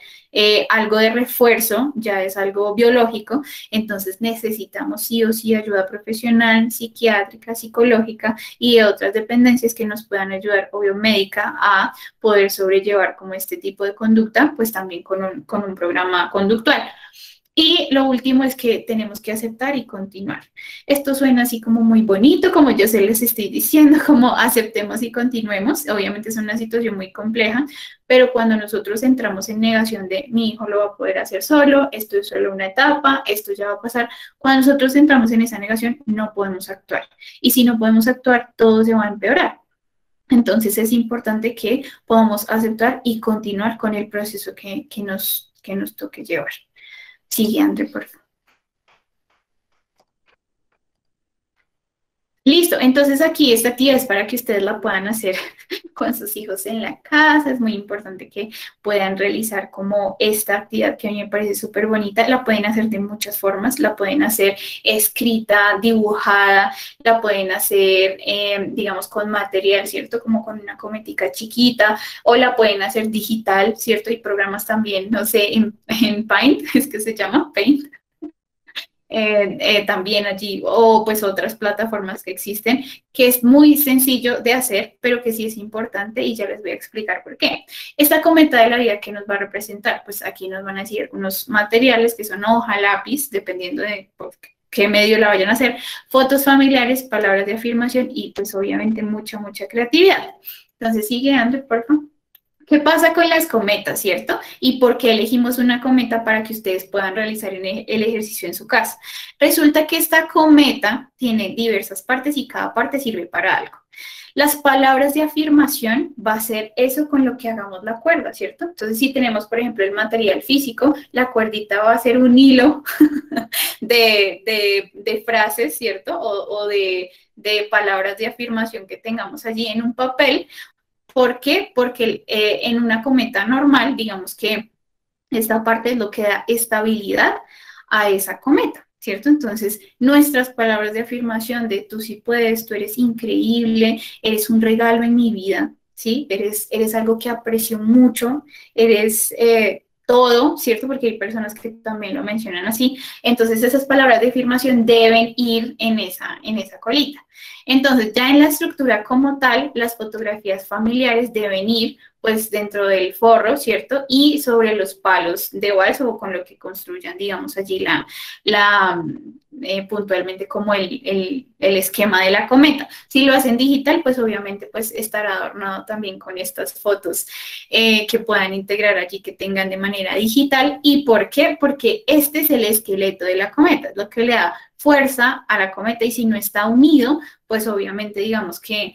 algo de refuerzo, ya es algo biológico, entonces necesitamos sí o sí ayuda profesional, psiquiátrica, psicológica y de otras dependencias que nos puedan ayudar, obvio médica, a poder sobrellevar como este tipo de conducta, pues también con un programa conductual. Y lo último es que tenemos que aceptar y continuar. Esto suena así como muy bonito, como yo se les estoy diciendo, como aceptemos y continuemos. Obviamente es una situación muy compleja, pero cuando nosotros entramos en negación de mi hijo lo va a poder hacer solo, esto es solo una etapa, esto ya va a pasar, cuando nosotros entramos en esa negación no podemos actuar. Y si no podemos actuar, todo se va a empeorar. Entonces es importante que podamos aceptar y continuar con el proceso que nos toque llevar. Sigue, André, por favor. Listo, entonces aquí esta actividad es para que ustedes la puedan hacer con sus hijos en la casa. Es muy importante que puedan realizar como esta actividad que a mí me parece súper bonita. La pueden hacer de muchas formas, la pueden hacer escrita, dibujada, la pueden hacer, digamos, con material, ¿cierto? Como con una cometica chiquita, o la pueden hacer digital, ¿cierto? Y programas también, no sé, en Paint, es que se llama Paint. También allí, o pues otras plataformas que existen, que es muy sencillo de hacer, pero que sí es importante y ya les voy a explicar por qué. Esta cometa de la vida que nos va a representar, pues aquí nos van a decir unos materiales que son hoja, lápiz, dependiendo de qué medio la vayan a hacer, fotos familiares, palabras de afirmación y pues obviamente mucha creatividad. Entonces sigue, André, por favor. ¿Qué pasa con las cometas, cierto? ¿Y por qué elegimos una cometa para que ustedes puedan realizar el ejercicio en su casa? Resulta que esta cometa tiene diversas partes y cada parte sirve para algo. Las palabras de afirmación va a ser eso con lo que hagamos la cuerda, ¿cierto? Entonces, si tenemos, por ejemplo, el material físico, la cuerdita va a ser un hilo de frases, ¿cierto? O de palabras de afirmación que tengamos allí en un papel. ¿Por qué? Porque en una cometa normal, digamos que esta parte es lo que da estabilidad a esa cometa, ¿cierto? Entonces, nuestras palabras de afirmación de tú sí puedes, tú eres increíble, eres un regalo en mi vida, ¿sí? Eres algo que aprecio mucho, eres todo, ¿cierto? Porque hay personas que también lo mencionan así. Entonces, esas palabras de afirmación deben ir en esa colita. Entonces, ya en la estructura como tal, las fotografías familiares deben ir pues dentro del forro, ¿cierto? Y sobre los palos de balsa o con lo que construyan, digamos, allí puntualmente como el esquema de la cometa. Si lo hacen digital, pues obviamente pues estará adornado también con estas fotos que puedan integrar allí, que tengan de manera digital. ¿Y por qué? Porque este es el esqueleto de la cometa, es lo que le da fuerza a la cometa y si no está unido, pues obviamente digamos que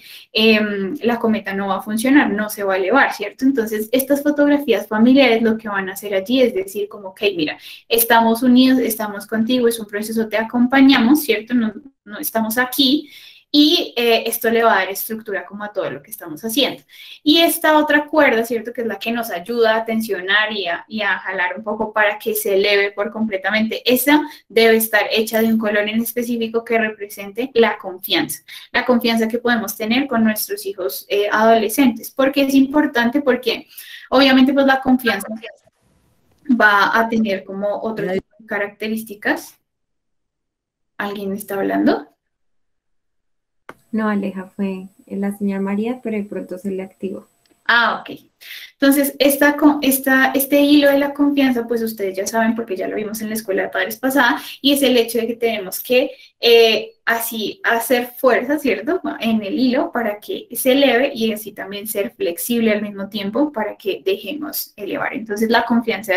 la cometa no va a funcionar, no se va a elevar, ¿cierto? Entonces, estas fotografías familiares lo que van a hacer allí es decir como, ok, mira, estamos unidos, estamos contigo, es un proceso, te acompañamos, ¿cierto? No estamos aquí, y esto le va a dar estructura como a todo lo que estamos haciendo. Y esta otra cuerda, ¿cierto? Que es la que nos ayuda a tensionar y a jalar un poco para que se eleve por completamente. Esa debe estar hecha de un color en específico que represente la confianza que podemos tener con nuestros hijos adolescentes. ¿Por qué es importante? Porque obviamente pues la confianza va a tener como otras características. ¿Alguien está hablando? No, Aleja, fue la señora María, pero de pronto se le activó. Ah, ok. Entonces, este hilo de la confianza, pues ustedes ya saben porque ya lo vimos en la escuela de padres pasada, y es el hecho de que tenemos que así hacer fuerza, ¿cierto? En el hilo para que se eleve y así también ser flexible al mismo tiempo para que dejemos elevar. Entonces, la confianza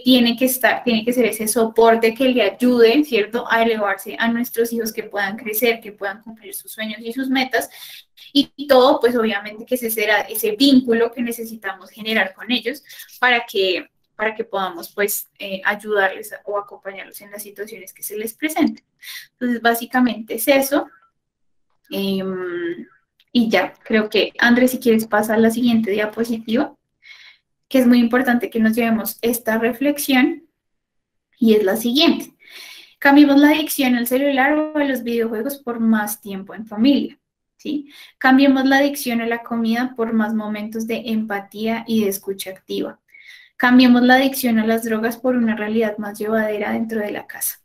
tiene que ser ese soporte que le ayude, ¿cierto? A elevarse a nuestros hijos, que puedan crecer, que puedan cumplir sus sueños y sus metas. Y todo, pues obviamente que ese será ese vínculo que necesitamos generar con ellos para que podamos pues ayudarles o acompañarlos en las situaciones que se les presenten. Entonces, básicamente es eso. Y ya, creo que Andrés, si quieres pasar a la siguiente diapositiva, que es muy importante que nos llevemos esta reflexión, y es la siguiente. Cambiemos la adicción al celular o a los videojuegos por más tiempo en familia. ¿Sí? Cambiemos la adicción a la comida por más momentos de empatía y de escucha activa. Cambiemos la adicción a las drogas por una realidad más llevadera dentro de la casa.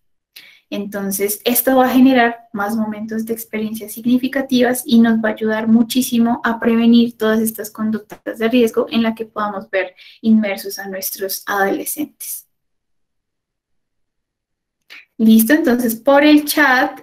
Entonces, esto va a generar más momentos de experiencias significativas y nos va a ayudar muchísimo a prevenir todas estas conductas de riesgo en las que podamos ver inmersos a nuestros adolescentes. Listo, entonces por el chat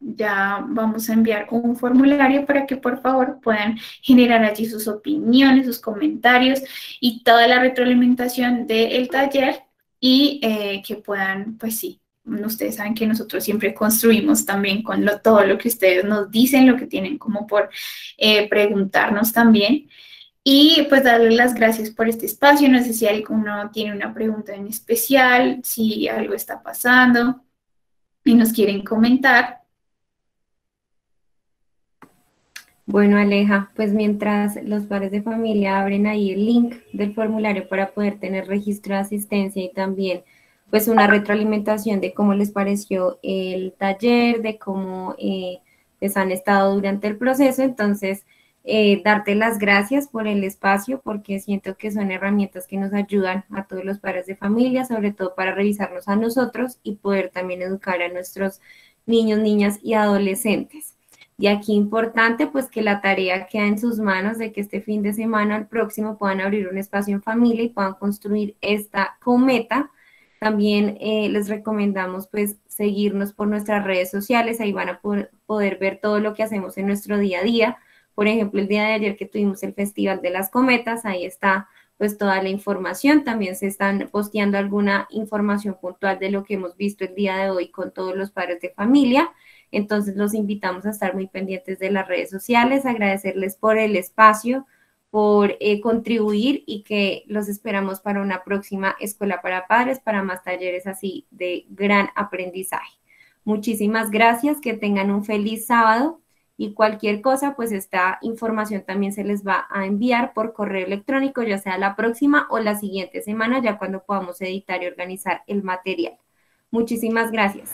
ya vamos a enviar un formulario para que por favor puedan generar allí sus opiniones, sus comentarios y toda la retroalimentación del taller, y que puedan, pues sí, ustedes saben que nosotros siempre construimos también con todo lo que ustedes nos dicen, lo que tienen como por preguntarnos también. Y pues darle las gracias por este espacio. No sé si alguno tiene una pregunta en especial, si algo está pasando y nos quieren comentar. Bueno, Aleja, pues mientras los padres de familia abren ahí el link del formulario para poder tener registro de asistencia y también pues una retroalimentación de cómo les pareció el taller, de cómo les han estado durante el proceso, entonces darte las gracias por el espacio, porque siento que son herramientas que nos ayudan a todos los padres de familia, sobre todo para revisarnos a nosotros y poder también educar a nuestros niños, niñas y adolescentes. Y aquí importante pues que la tarea queda en sus manos, de que este fin de semana, al próximo, puedan abrir un espacio en familia y puedan construir esta cometa. También les recomendamos pues seguirnos por nuestras redes sociales, ahí van a poder ver todo lo que hacemos en nuestro día a día. Por ejemplo, el día de ayer que tuvimos el Festival de las Cometas, ahí está pues toda la información. También se están posteando alguna información puntual de lo que hemos visto el día de hoy con todos los padres de familia. Entonces los invitamos a estar muy pendientes de las redes sociales, agradecerles por el espacio, por contribuir, y que los esperamos para una próxima Escuela para Padres, para más talleres así de gran aprendizaje. Muchísimas gracias, que tengan un feliz sábado. Y cualquier cosa, pues esta información también se les va a enviar por correo electrónico, ya sea la próxima o la siguiente semana, ya cuando podamos editar y organizar el material. Muchísimas gracias.